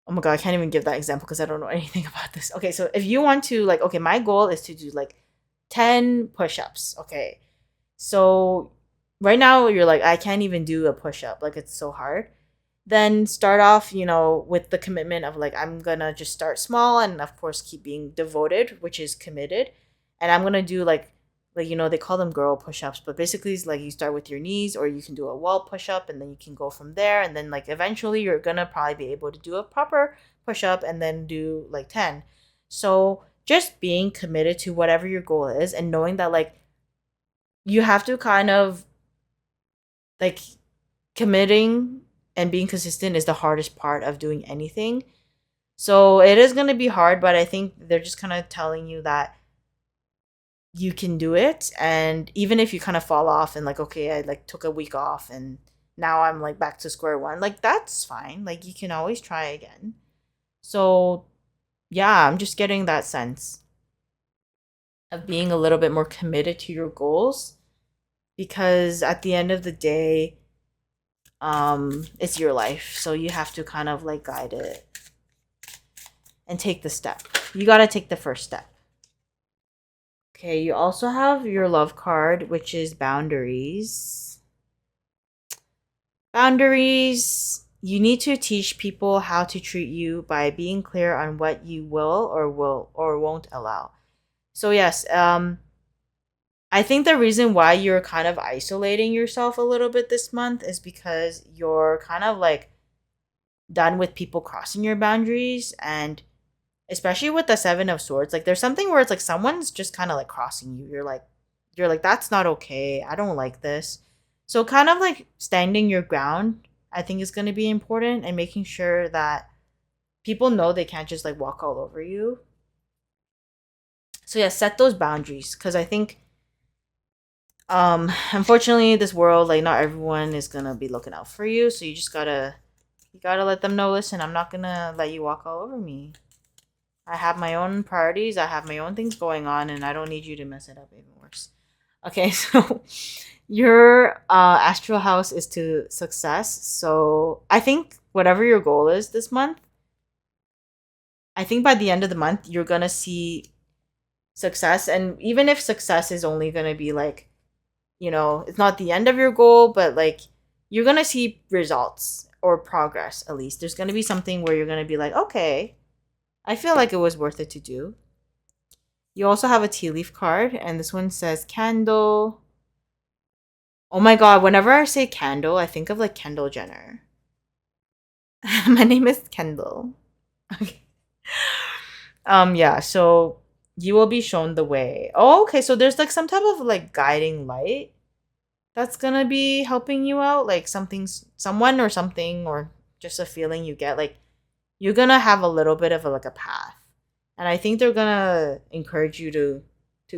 Oh my god, I can't even give that example because I don't know anything about this. Okay, so if you want to, like, okay, my goal is to do like 10 push-ups. Okay. So right now you're like, I can't even do a push-up. Like, it's so hard. Then start off, with the commitment of like, I'm gonna just start small and of course keep being devoted, which is committed. And I'm gonna do like they call them girl push-ups, but basically it's like you start with your knees, or you can do a wall push-up and then you can go from there, and then like eventually you're gonna probably be able to do a proper push-up and then do like 10. So just being committed to whatever your goal is, and knowing that like you have to kind of like committing and being consistent is the hardest part of doing anything. So it is going to be hard, but I think they're just kind of telling you that you can do it. And even if you kind of fall off and like, okay, I like took a week off and now I'm like back to square one, like that's fine. Like you can always try again. So yeah, I'm just getting that sense of being a little bit more committed to your goals, because at the end of the day, it's your life, so you have to kind of like guide it and take the step. You got to take the first step. Okay, you also have your love card, which is boundaries. Boundaries, you need to teach people how to treat you by being clear on what you will or won't allow. So yes, I think the reason why you're kind of isolating yourself a little bit this month is because you're kind of like done with people crossing your boundaries. And especially with the 7 of Swords, like there's something where it's like someone's just kind of like crossing you. You're like that's not okay, I don't like this. So kind of like standing your ground, I think, is going to be important, and making sure that people know they can't just like walk all over you. So yeah, set those boundaries, because I think unfortunately this world, like not everyone is gonna be looking out for you, so you gotta let them know, listen, I'm not gonna let you walk all over me. I have my own priorities, I have my own things going on, and I don't need you to mess it up even worse. Okay, so your astral house is to success. So I think whatever your goal is this month, I think by the end of the month you're gonna see success. And even if success is only gonna be like, it's not the end of your goal, but like you're gonna see results or progress. At least there's gonna be something where you're gonna be like, okay, I feel like it was worth it to do. You also have a tea leaf card, and this one says candle. Oh my god, whenever I say candle, I think of like Kendall Jenner. My name is Kendall. Okay. Yeah, so you will be shown the way. Oh, okay, so there's like some type of like guiding light that's gonna be helping you out, like someone or something, or just a feeling you get. Like you're gonna have a little bit of like a path, and I think they're gonna encourage you to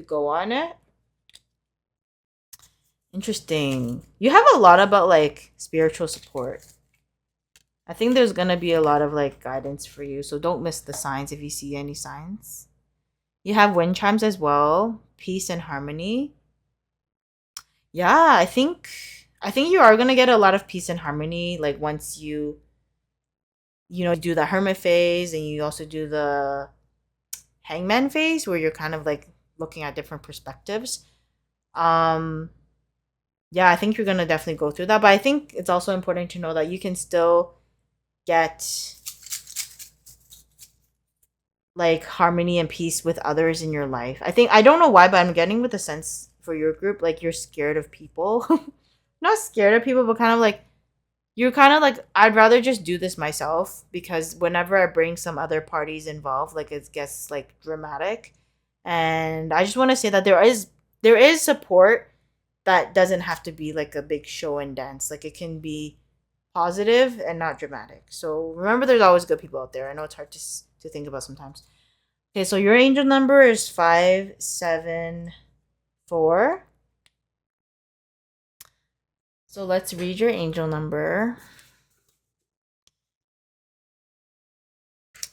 go on it. Interesting. You have a lot about like spiritual support. I think there's gonna be a lot of like guidance for you, so don't miss the signs if you see any signs. You have wind chimes as well, peace and harmony. Yeah, I think you are gonna get a lot of peace and harmony, like once you do the hermit phase, and you also do the hangman phase, where you're kind of like looking at different perspectives. Um, yeah, I think you're gonna definitely go through that, but I think it's also important to know that you can still get like harmony and peace with others in your life. I don't know why, but I'm getting with a sense for your group like you're scared of people. Not scared of people, but kind of like you're kind of like, I'd rather just do this myself, because whenever I bring some other parties involved, like it gets like dramatic. And I just want to say that there is support that doesn't have to be like a big show and dance. Like it can be positive and not dramatic. So remember, there's always good people out there. I know it's hard to think about sometimes. Okay, so your angel number is 574. So let's read your angel number.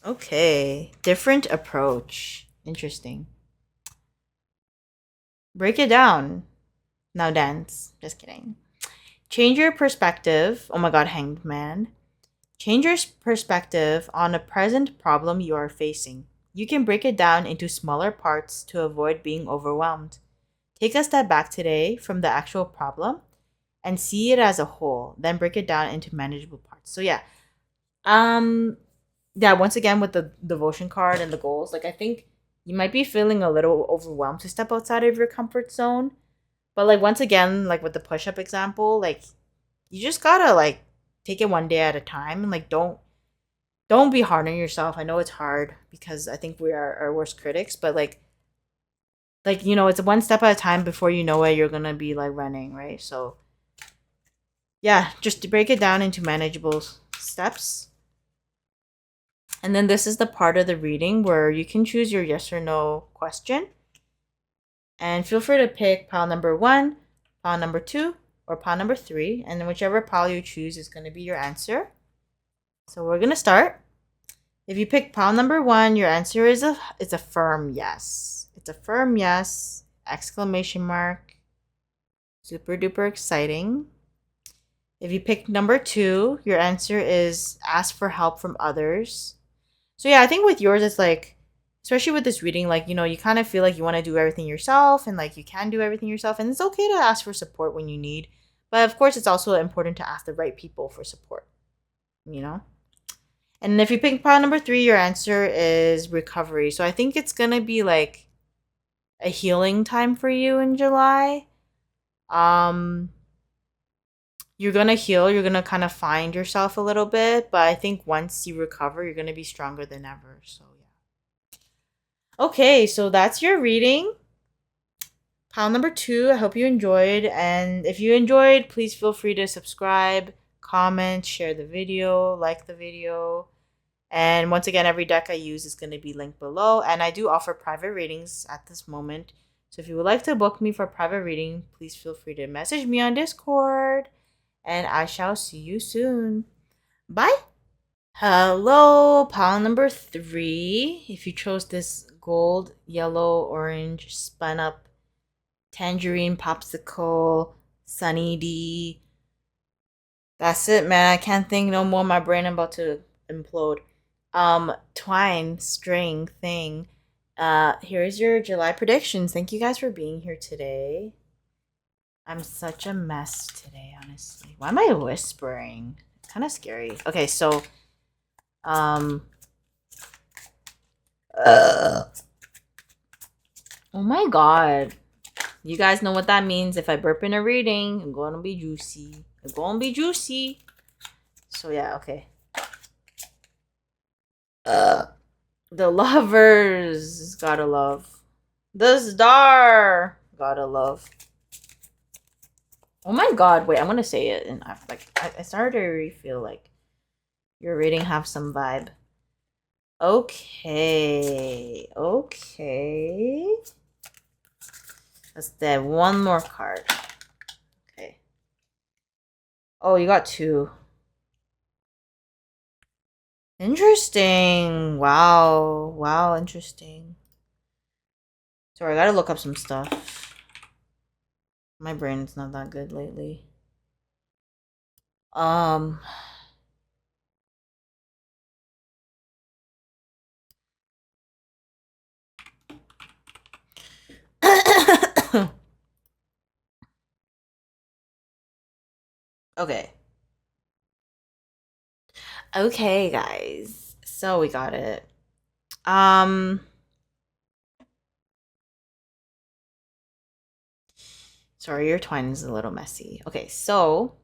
Okay, different approach. Interesting. Break it down. Now dance. Just kidding. Change your perspective. Oh my god, hanged man. Change your perspective on a present problem you are facing. You can break it down into smaller parts to avoid being overwhelmed. Take a step back today from the actual problem and see it as a whole, then break it down into manageable parts. So um once again with the devotion card and the goals, like I think you might be feeling a little overwhelmed to step outside of your comfort zone. But like once again, like with the push-up example, like you just gotta like take it one day at a time and like don't be hard on yourself. I know it's hard because I think we are our worst critics, but it's one step at a time. Before you know it, you're gonna be like running, right? So yeah, just to break it down into manageable steps. And then this is the part of the reading where you can choose your yes or no question. And feel free to pick pile number 1, pile number 2, or pile number 3. And then whichever pile you choose is going to be your answer. So we're going to start. If you pick pile number 1, your answer is a firm yes. It's a firm yes! Exclamation mark. Super duper exciting. If you pick number 2, your answer is ask for help from others. So yeah, I think with yours, it's like, especially with this reading, like, you kind of feel like you want to do everything yourself and like you can do everything yourself. And it's okay to ask for support when you need. But of course, it's also important to ask the right people for support, And if you pick pile number 3, your answer is recovery. So I think it's going to be like a healing time for you in July. You're going to heal. You're going to kind of find yourself a little bit. But I think once you recover, you're going to be stronger than ever. So, yeah. Okay, so that's your reading. Pile number 2, I hope you enjoyed. And if you enjoyed, please feel free to subscribe, comment, share the video, like the video. And once again, every deck I use is going to be linked below. And I do offer private readings at this moment. So if you would like to book me for a private reading, please feel free to message me on Discord. And I shall see you soon. Bye. Hello, pile number 3. If you chose this gold, yellow, orange, spun up, tangerine, popsicle, sunny D. That's it, man. I can't think no more. My brain about to implode. Twine, string, thing. Here's your July predictions. Thank you guys for being here today. I'm such a mess today, honestly. Why am I whispering? Kind of scary. Okay, so oh my god. You guys know what that means. If I burp in a reading, I'm gonna be juicy. I'm gonna be juicy. So yeah, okay. The lovers, gotta love. The star, gotta love. Oh my god, wait, I'm gonna say it, and I started to really feel like your reading have some vibe. Okay. Let's do one more card. Okay. Oh, you got 2. Interesting. Wow, interesting. Sorry, I gotta look up some stuff. My brain's not that good lately. Okay. Okay, guys. So we got it. Sorry, your twine is a little messy. Okay, so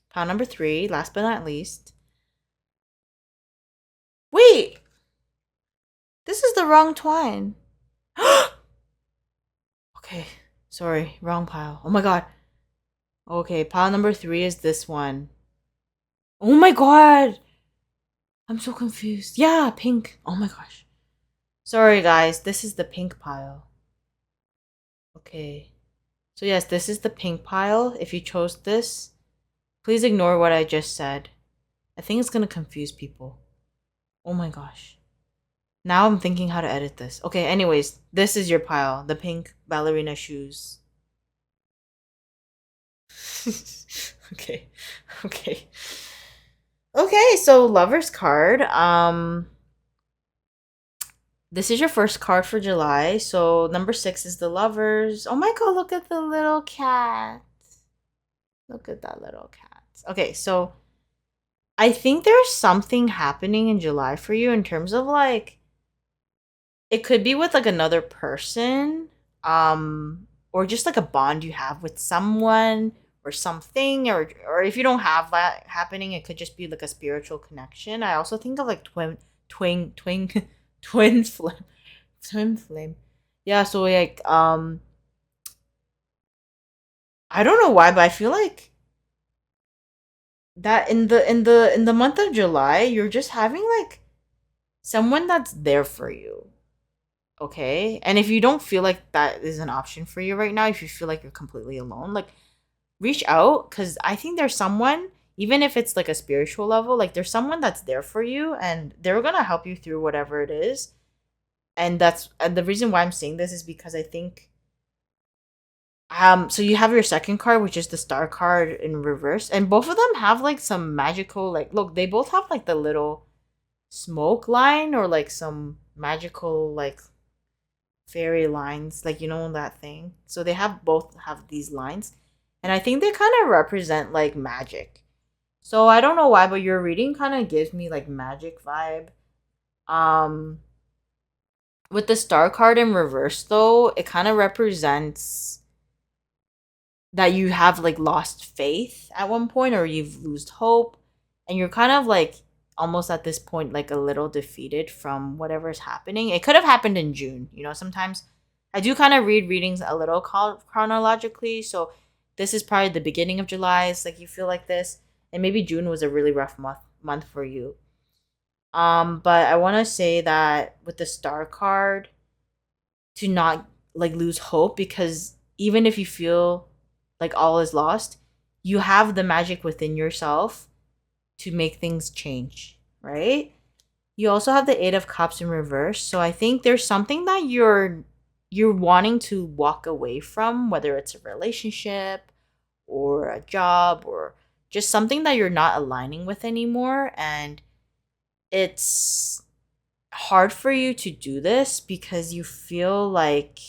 pile number 3, last but not least. Wait! This is the wrong twine. Okay, sorry, wrong pile. Oh my god. Okay, pile number 3 is this one. Oh my god! I'm so confused. Yeah, pink. Oh my gosh. Sorry, guys. This is the pink pile. Okay. So yes, this is the pink pile. If you chose this, please ignore what I just said. I think it's gonna confuse people. Oh my gosh. Now I'm thinking how to edit this. Okay, anyways, this is your pile. The pink ballerina shoes. Okay. Okay, so Lover's card. This is your first card for July. So number 6 is the Lovers. Oh my god, look at the little cat. Look at that little cat. Okay, so I think there's something happening in July for you in terms of like it could be with like another person, or just like a bond you have with someone or something, or if you don't have that happening, it could just be like a spiritual connection. I also think of like twin twin flame, twin flame. Yeah, so like I don't know why, but I feel like that in the month of July, you're just having like someone that's there for you. Okay? And if you don't feel like that is an option for you right now, if you feel like you're completely alone, like reach out cuz I think there's someone even if it's like a spiritual level, like there's someone that's there for you and they're going to help you through whatever it is. And the reason why I'm saying this is because I think so you have your second card, which is the star card in reverse, and both of them have like some magical like look, they both have like the little smoke line or like some magical like fairy lines, like that thing. So they have both have these lines. And I think they kind of represent like magic. So I don't know why, but your reading kind of gives me like magic vibe. Um with the star card in reverse though, it kind of represents that you have like lost faith at one point or you've lost hope and you're kind of like almost at this point like a little defeated from whatever's happening. It could have happened in June. Sometimes I do kind of read readings a little chronologically, so this is probably the beginning of July. It's like you feel like this, and maybe June was a really rough month for you. But I want to say that with the star card, to not like lose hope because even if you feel like all is lost, you have the magic within yourself to make things change, right? You also have the 8 of Cups in reverse. So I think there's something that you're wanting to walk away from, whether it's a relationship or a job or just something that you're not aligning with anymore, and it's hard for you to do this because you feel like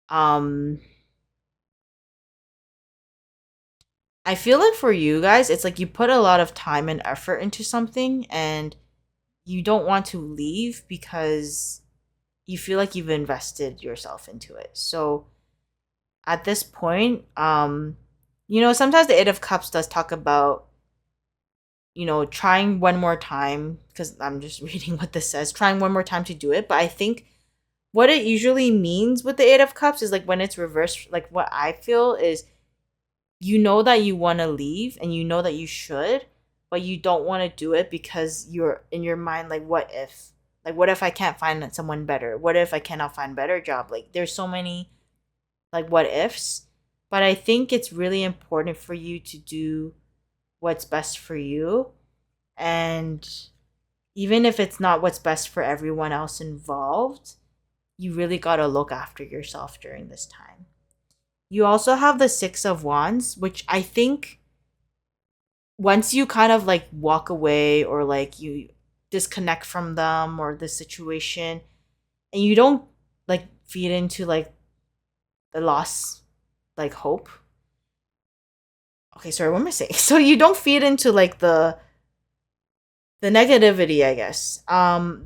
um I feel like for you guys, it's like you put a lot of time and effort into something and you don't want to leave because you feel like you've invested yourself into it. So at this point, sometimes the 8 of Cups does talk about, trying one more time, because I'm just reading what this says, trying one more time to do it. But I think what it usually means with the 8 of Cups is like when it's reversed, like what I feel is you know that you want to leave and you know that you should, but you don't want to do it because you're in your mind like, what if? Like, what if I can't find someone better? What if I cannot find better job? Like, there's so many like what ifs. But I think it's really important for you to do what's best for you. And even if it's not what's best for everyone else involved, you really got to look after yourself during this time. You also have the 6 of Wands, which I think once you kind of like walk away or like you disconnect from them or the situation and you don't like feed into like the loss, like hope. Okay, sorry, what am I saying? So you don't feed into like the negativity, I guess.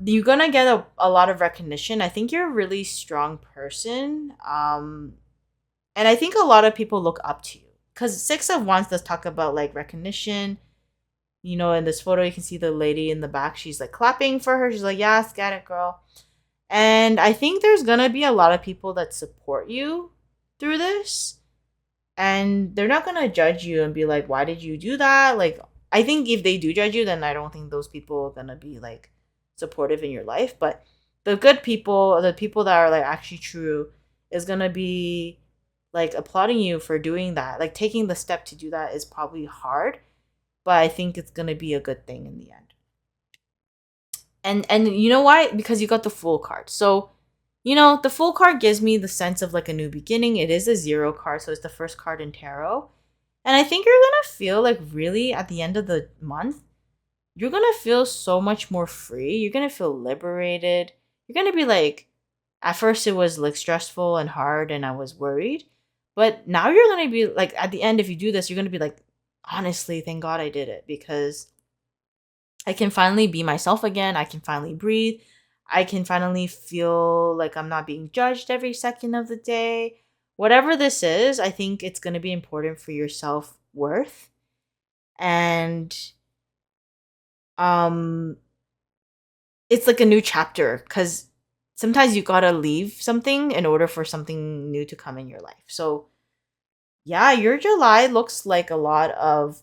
You're gonna get a lot of recognition. I think you're a really strong person. And I think a lot of people look up to you. Because 6 of Wands does talk about like recognition. In this photo, you can see the lady in the back. She's like clapping for her. She's like, yes, get it, girl. And I think there's going to be a lot of people that support you through this. And they're not going to judge you and be like, why did you do that? Like, I think if they do judge you, then I don't think those people are going to be like supportive in your life. But the good people, the people that are like actually true, is going to be like applauding you for doing that. Like taking the step to do that is probably hard, but I think it's going to be a good thing in the end. And you know why? Because you got the Fool card. So, the Fool card gives me the sense of like a new beginning. It is a 0 card, so it's the first card in tarot. And I think you're gonna feel like really at the end of the month, you're gonna feel so much more free. You're gonna feel liberated. You're gonna be like, at first it was like stressful and hard and I was worried. But now you're gonna be like, at the end, if you do this, you're gonna be like, honestly, thank God I did it because I can finally be myself again. I can finally breathe. I can finally feel like I'm not being judged every second of the day. Whatever this is, I think it's going to be important for your self worth. And um, it's like a new chapter because sometimes you got to leave something in order for something new to come in your life. So, yeah, your July looks like a lot of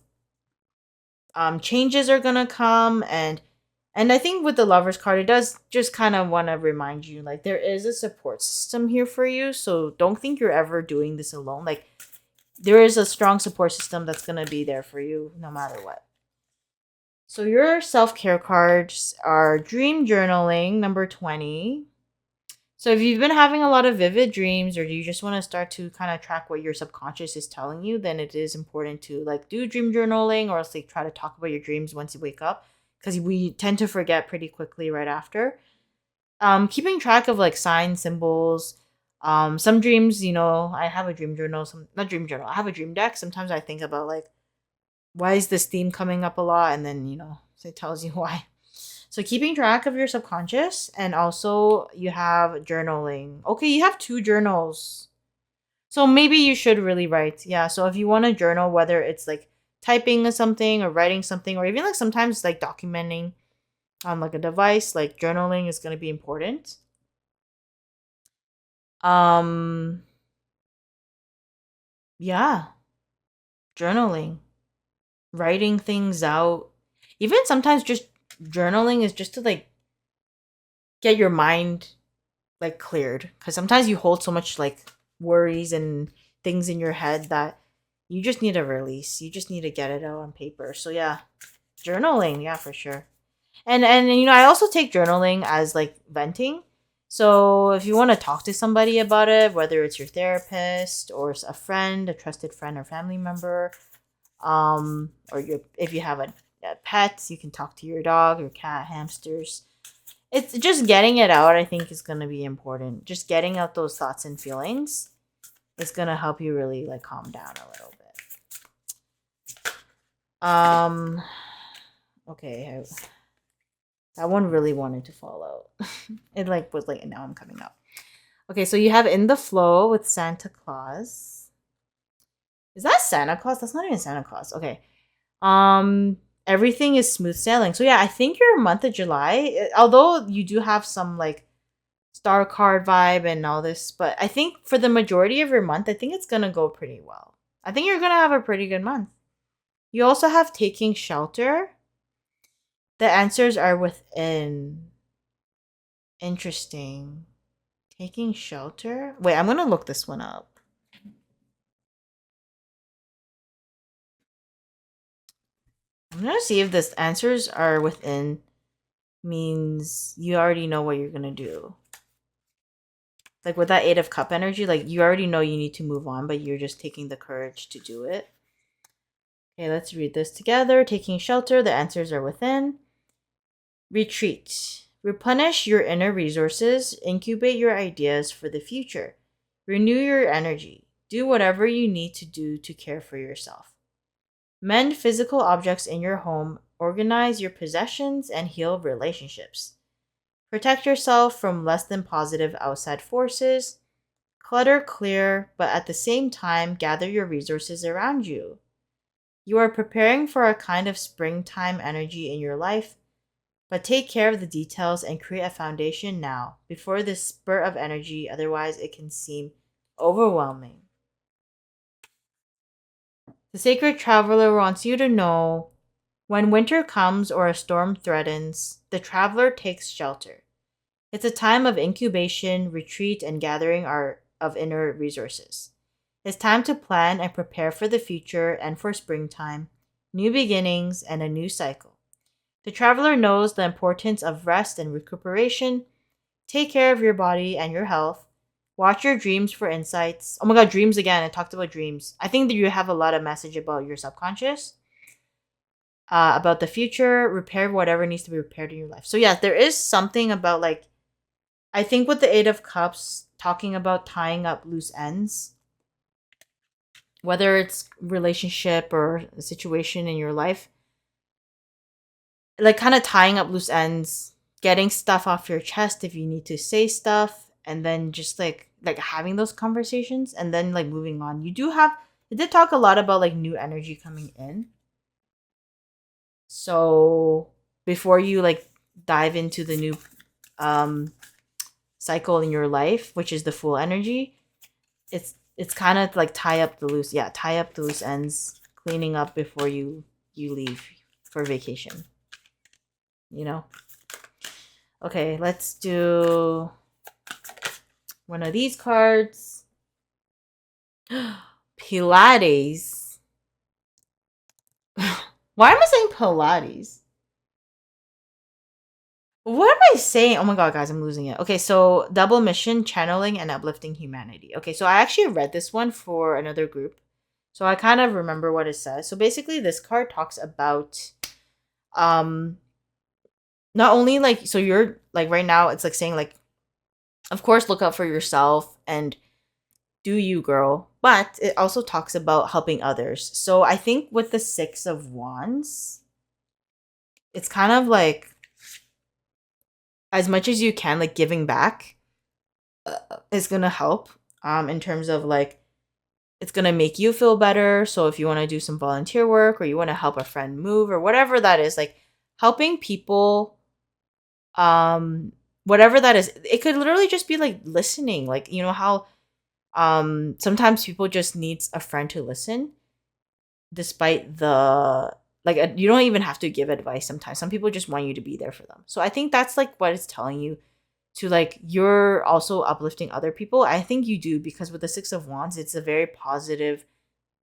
changes are gonna come, and I think with the lovers card it does just kind of want to remind you like there is a support system here for you, so don't think you're ever doing this alone. Like there is a strong support system that's gonna be there for you no matter what. So your self-care cards are dream journaling number 20. So if you've been having a lot of vivid dreams or you just want to start to kind of track what your subconscious is telling you, then it is important to like do dream journaling or else like try to talk about your dreams once you wake up because we tend to forget pretty quickly right after. Keeping track of like signs, symbols. Some dreams, I have a dream journal, some not dream journal. I have a dream deck. Sometimes I think about like why is this theme coming up a lot and then, so it tells you why. So keeping track of your subconscious and also you have journaling. Okay, you have two journals. So maybe you should really write. Yeah, so if you want to journal, whether it's like typing something or writing something or even like sometimes like documenting on like a device, like journaling is going to be important. Um yeah, journaling, writing things out. Even sometimes just journaling is just to like get your mind like cleared because sometimes you hold so much like worries and things in your head that you just need a release, you just need to get it out on paper. So yeah, journaling, yeah, for sure. And I also take journaling as like venting. So if you want to talk to somebody about it, whether it's your therapist or a friend, a trusted friend or family member, or if you have a pet, you can talk to your dog, your cat, hamsters. It's just getting it out, I think, is going to be important. Just getting out those thoughts and feelings is going to help you really like calm down a little bit. Okay, that one really wanted to fall out. It like was like, now I'm coming up. Okay, so you have In the Flow with Santa Claus. Is that Santa Claus? That's not even Santa Claus. Okay. Everything is smooth sailing. So yeah, I think your month of July, although you do have some like star card vibe and all this, but I think for the majority of your month, I think it's gonna go pretty well. I think you're gonna have a pretty good month. You also have Taking Shelter. The answers are within. Interesting. Taking Shelter? Wait, I'm gonna look this one up. I'm gonna see if this answers are within means you already know what you're gonna do. Like with that 8 of Cup energy, like you already know you need to move on, but you're just taking the courage to do it. Okay, let's read this together. Taking Shelter, the answers are within. Retreat. Replenish your inner resources, incubate your ideas for the future. Renew your energy. Do whatever you need to do to care for yourself. Mend physical objects in your home, organize your possessions, and heal relationships. Protect yourself from less than positive outside forces. Clutter clear, but at the same time, gather your resources around you. You are preparing for a kind of springtime energy in your life, but take care of the details and create a foundation now, before this spurt of energy, otherwise it can seem overwhelming. The Sacred Traveler wants you to know when winter comes or a storm threatens, the traveler takes shelter. It's a time of incubation, retreat, and gathering of inner resources. It's time to plan and prepare for the future and for springtime, new beginnings, and a new cycle. The traveler knows the importance of rest and recuperation. Take care of your body and your health. Watch your dreams for insights. Oh my god, dreams again. I talked about dreams. I think that you have a lot of message about your subconscious, about the future, repair whatever needs to be repaired in your life. So yeah, there is something about like, I think with the Eight of Cups, talking about tying up loose ends, whether it's relationship or a situation in your life, like kind of tying up loose ends, getting stuff off your chest if you need to say stuff, and then just like having those conversations and then like moving on. You do have, it did talk a lot about like new energy coming in. So before you like dive into the new um cycle in your life, which is the full energy, it's kind of like tie up the loose ends, cleaning up before you leave for vacation, you know. Okay, let's do one of these cards. Pilates. Why am I saying Pilates? What am I saying? Oh my god, guys, I'm losing it. Okay, so double mission, channeling, and uplifting humanity. Okay, so I actually read this one for another group. So I kind of remember what it says. So basically this card talks about um not only like, so you're like right now it's like saying like, of course look out for yourself and do you, girl, but it also talks about helping others. So I think with the Six of Wands, it's kind of like as much as you can, like giving back is gonna help in terms of like, it's gonna make you feel better. So if you want to do some volunteer work or you want to help a friend move or whatever that is, like helping people, whatever that is, it could literally just be like listening. Like, you know how sometimes people just needs a friend to listen despite the like, you don't even have to give advice. Sometimes some people just want you to be there for them. So I think that's like what it's telling you, to like, you're also uplifting other people. I think you do, because with the Six of Wands, it's a very positive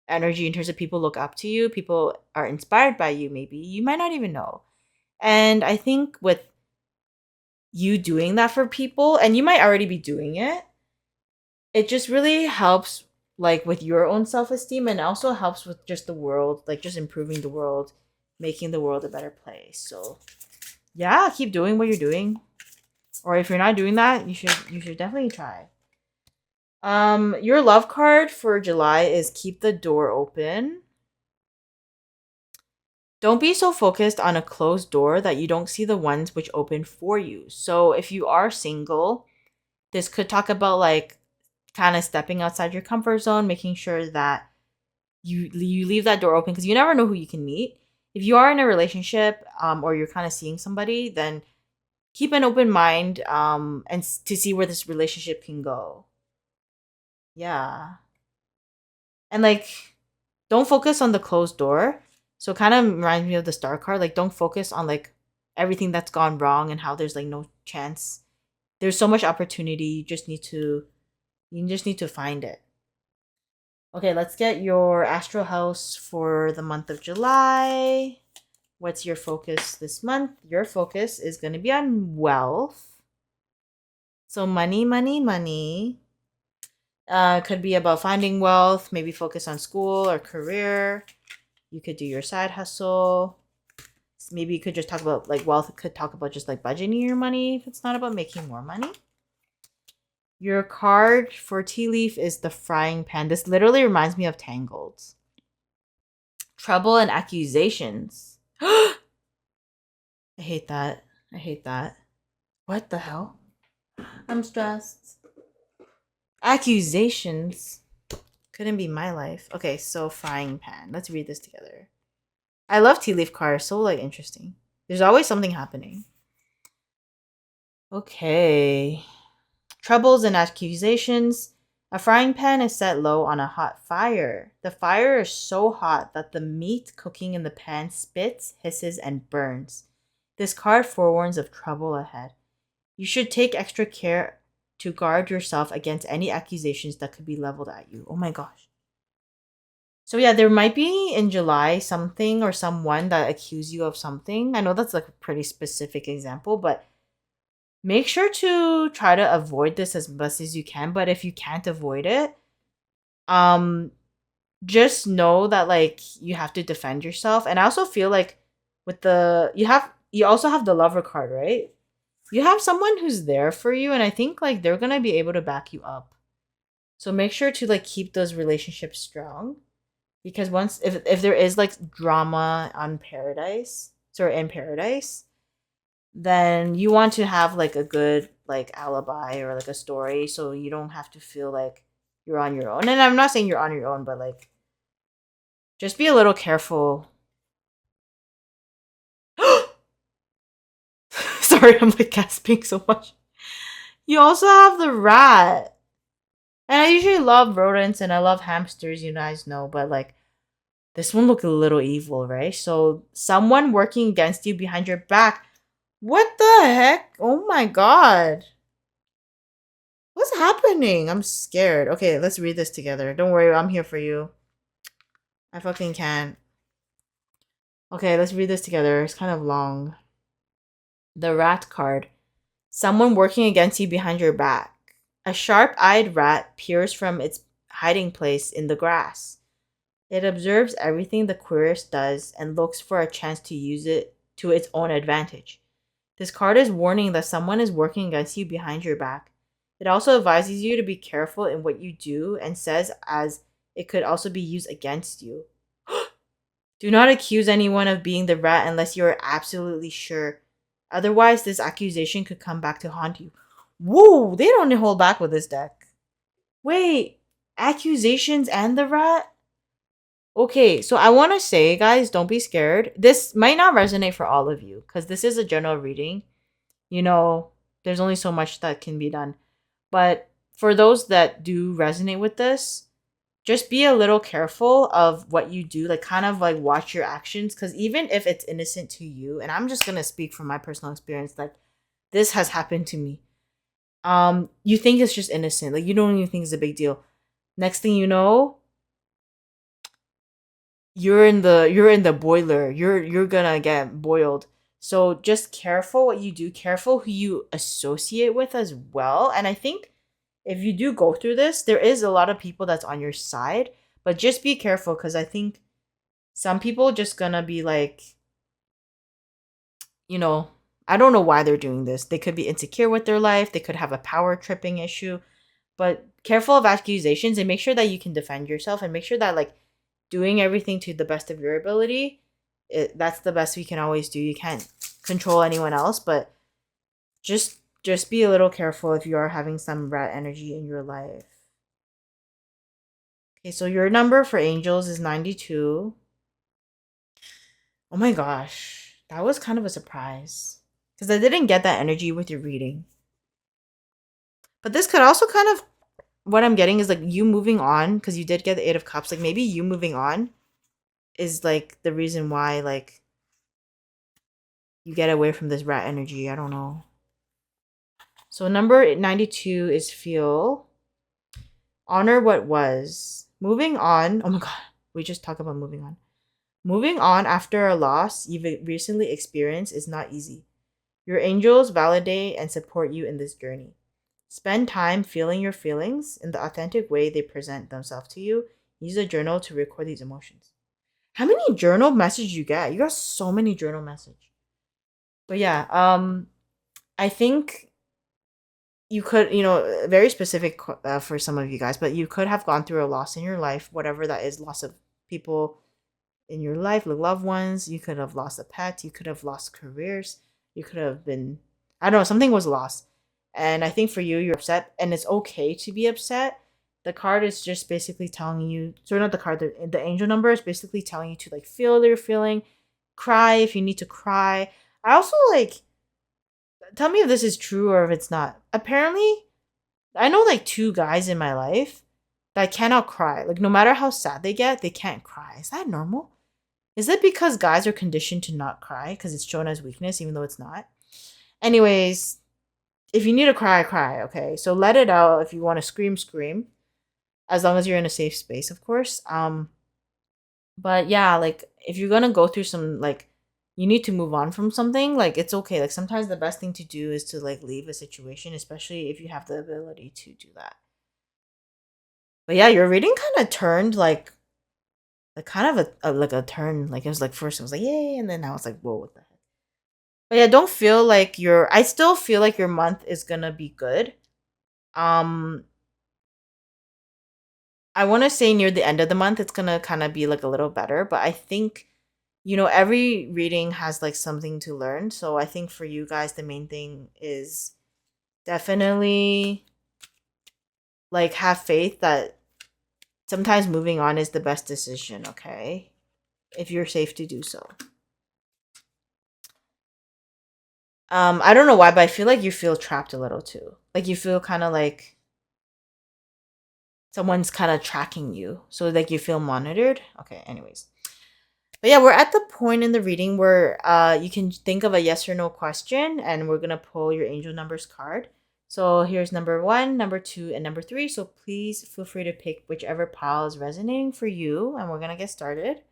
energy in terms of people look up to you, people are inspired by you, maybe you might not even know. And I think with you doing that for people, and you might already be doing it, it just really helps like with your own self-esteem, and also helps with just the world, like just improving the world, making the world a better place. So yeah, keep doing what you're doing. Or if you're not doing that, you should definitely try. Your love card for July is keep the door open. Don't be so focused on a closed door that you don't see the ones which open for you. So if you are single, this could talk about like kind of stepping outside your comfort zone, making sure that you leave that door open, because you never know who you can meet. If you are in a relationship or you're kind of seeing somebody, then keep an open mind to see where this relationship can go. Yeah. And like, don't focus on the closed door. So it kind of reminds me of the star card. Like, don't focus on like everything that's gone wrong and how there's like no chance. There's so much opportunity. You just need to find it. Okay, let's get your astral house for the month of July. What's your focus this month? Your focus is going to be on wealth. So money, money, money. Could be about finding wealth, maybe focus on school or career. You could do your side hustle. Maybe you could just talk about like wealth, could talk about just like budgeting your money if it's not about making more money. Your card for tea leaf is the frying pan. This literally reminds me of Tangled. Trouble and accusations. I hate that. I hate that. What the hell? I'm stressed. Accusations. Couldn't be my life. Okay, so frying pan. Let's read this together. I love tea leaf cards. So like interesting. There's always something happening. Okay. Troubles and accusations. A frying pan is set low on a hot fire. The fire is so hot that the meat cooking in the pan spits, hisses, and burns. This card forewarns of trouble ahead. You should take extra care to guard yourself against any accusations that could be leveled at you. Oh my gosh. So yeah, there might be in July something or someone that accuse you of something. I know that's like a pretty specific example, but make sure to try to avoid this as best as you can. But if you can't avoid it, um, just know that like you have to defend yourself. And I also feel like with the you also have the lover card, right? You have someone who's there for you, and I think like they're gonna be able to back you up. So make sure to like keep those relationships strong, because once if there is like drama on paradise, sorry, in paradise, then you want to have like a good like alibi or like a story, so you don't have to feel like you're on your own. And I'm not saying you're on your own, but like just be a little careful. Sorry, I'm like gasping so much. You also have the rat. And I usually love rodents and I love hamsters, you guys know, but like this one looked a little evil, right? So someone working against you behind your back. What the heck? Oh my god. What's happening? I'm scared. Okay, let's read this together. Don't worry, I'm here for you. I fucking can't. Okay, let's read this together. It's kind of long. The rat card. Someone working against you behind your back. A sharp eyed rat peers from its hiding place in the grass. It observes everything the querist does and looks for a chance to use it to its own advantage. This card is warning that someone is working against you behind your back. It also advises you to be careful in what you do and says as it could also be used against you. Do not accuse anyone of being the rat unless you are absolutely sure. Otherwise, this accusation could come back to haunt you. Whoa, they don't hold back with this deck. Wait, accusations and the rat? Okay, so I want to say, guys, don't be scared. This might not resonate for all of you because this is a general reading. You know, there's only so much that can be done. But for those that do resonate with this, just be a little careful of what you do. Like, kind of like watch your actions, because even if it's innocent to you, and I'm just going to speak from my personal experience, like, this has happened to me. You think it's just innocent. Like, you don't even think it's a big deal. Next thing you know, you're in the boiler. You're gonna get boiled. So just careful what you do, careful who you associate with as well. And I think if you do go through this, there is a lot of people that's on your side, but just be careful, because I think some people just gonna be like, you know, I don't know why they're doing this. They could be insecure with their life, they could have a power tripping issue, but careful of accusations and make sure that you can defend yourself and make sure that like doing everything to the best of your ability, that's the best we can always do. You can't control anyone else, but just be a little careful if you are having some rat energy in your life. Okay, so your number for angels is 92. Oh my gosh, that was kind of a surprise because I didn't get that energy with your reading. But this could also kind of, what I'm getting is like you moving on, because you did get the 8 of Cups. Like maybe you moving on is like the reason why like you get away from this rat energy. I don't know. So number 92 is feel. Honor what was. Moving on. Oh my god. We just talked about moving on. Moving on after a loss you've recently experienced is not easy. Your angels validate and support you in this journey. Spend time feeling your feelings in the authentic way they present themselves to you. Use a journal to record these emotions. How many journal messages you get? You got so many journal message. But yeah, I think you could, very specific for some of you guys, but you could have gone through a loss in your life, whatever that is, loss of people in your life, like loved ones. You could have lost a pet. You could have lost careers. You could have been, I don't know, something was lost. And I think for you, you're upset, and it's okay to be upset. The card is just basically telling you, so not the card, the angel number is basically telling you to like feel your feeling, cry if you need to cry. I also like, tell me if this is true or if it's not. Apparently, I know like 2 guys in my life that cannot cry. Like no matter how sad they get, they can't cry. Is that normal? Is it because guys are conditioned to not cry because it's shown as weakness, even though it's not? Anyways, if you need to cry, cry, okay? So let it out. If you want to scream, scream. As long as you're in a safe space, of course. But yeah, like if you're gonna go through some like you need to move on from something. Like, it's okay. Like, sometimes the best thing to do is to like leave a situation, especially if you have the ability to do that. But yeah, your reading kind of turned like kind of like a turn. Like, it was like first it was like yay, and then now it's like whoa, what the heck. But yeah, don't feel like your I still feel like your month is gonna be good. Um I want to say near the end of the month it's gonna kind of be like a little better, but I think every reading has like something to learn. So I think for you guys the main thing is definitely like have faith that sometimes moving on is the best decision, okay? If you're safe to do so. I don't know why, but I feel like you feel trapped a little too. Like you feel kind of like someone's kind of tracking you. So like you feel monitored. Okay, anyways. But yeah, we're at the point in the reading where you can think of a yes or no question and we're going to pull your angel numbers card. So here's number 1, number 2, and number 3. So please feel free to pick whichever pile is resonating for you and we're going to get started.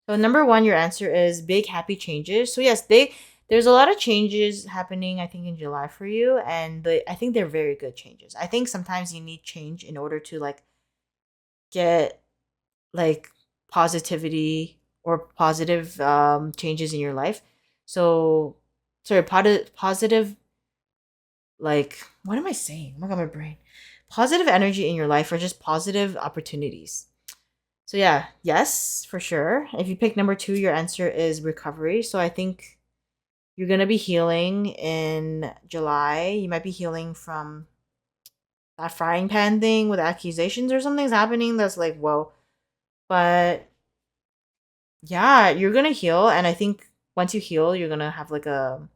So number 1, your answer is big happy changes. So yes, there's a lot of changes happening I think in July for you and I think they're very good changes. I think sometimes you need change in order to like get like positivity or positive changes in your life. So sorry, positive like what am I saying? Oh my god, my brain. Positive energy in your life or just positive opportunities. So yeah, yes, for sure. If you pick number 2, your answer is recovery. So I think you're gonna be healing in July. You might be healing from that frying pan thing with accusations or something's happening that's like, whoa. But yeah, you're gonna heal, and I think once you heal, you're gonna have like a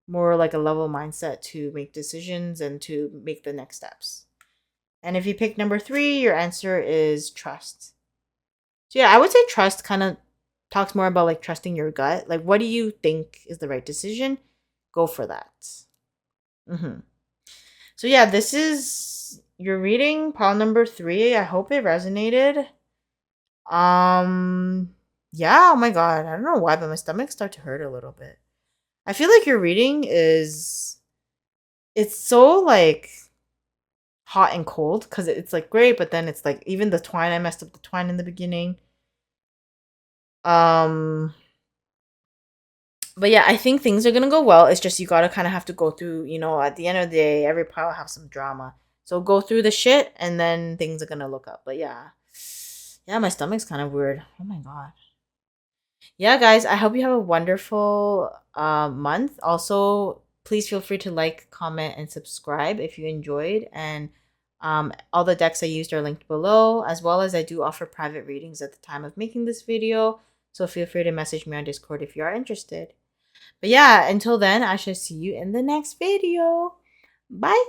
more like a level mindset to make decisions and to make the next steps. And if you pick number 3, your answer is trust. So yeah, I would say trust kind of talks more about like trusting your gut. Like, what do you think is the right decision? Go for that. Mm-hmm. So yeah, this is your reading, pile number 3. I hope it resonated. Um, yeah, oh my god, I don't know why, but my stomach started to hurt a little bit. I feel like your reading is it's so like hot and cold because it's like great, but then it's like even the twine, I messed up the twine in the beginning. Um, but yeah, I think things are gonna go well. It's just you gotta kind of have to go through, at the end of the day, every pile have some drama. So go through the shit and then things are gonna look up. But yeah. Yeah, my stomach's kind of weird. Oh my god. Yeah, guys, I hope you have a wonderful month. Also, please feel free to like, comment, and subscribe if you enjoyed. And all the decks I used are linked below, as well as I do offer private readings at the time of making this video. So feel free to message me on Discord if you are interested. But yeah, until then, I shall see you in the next video. Bye.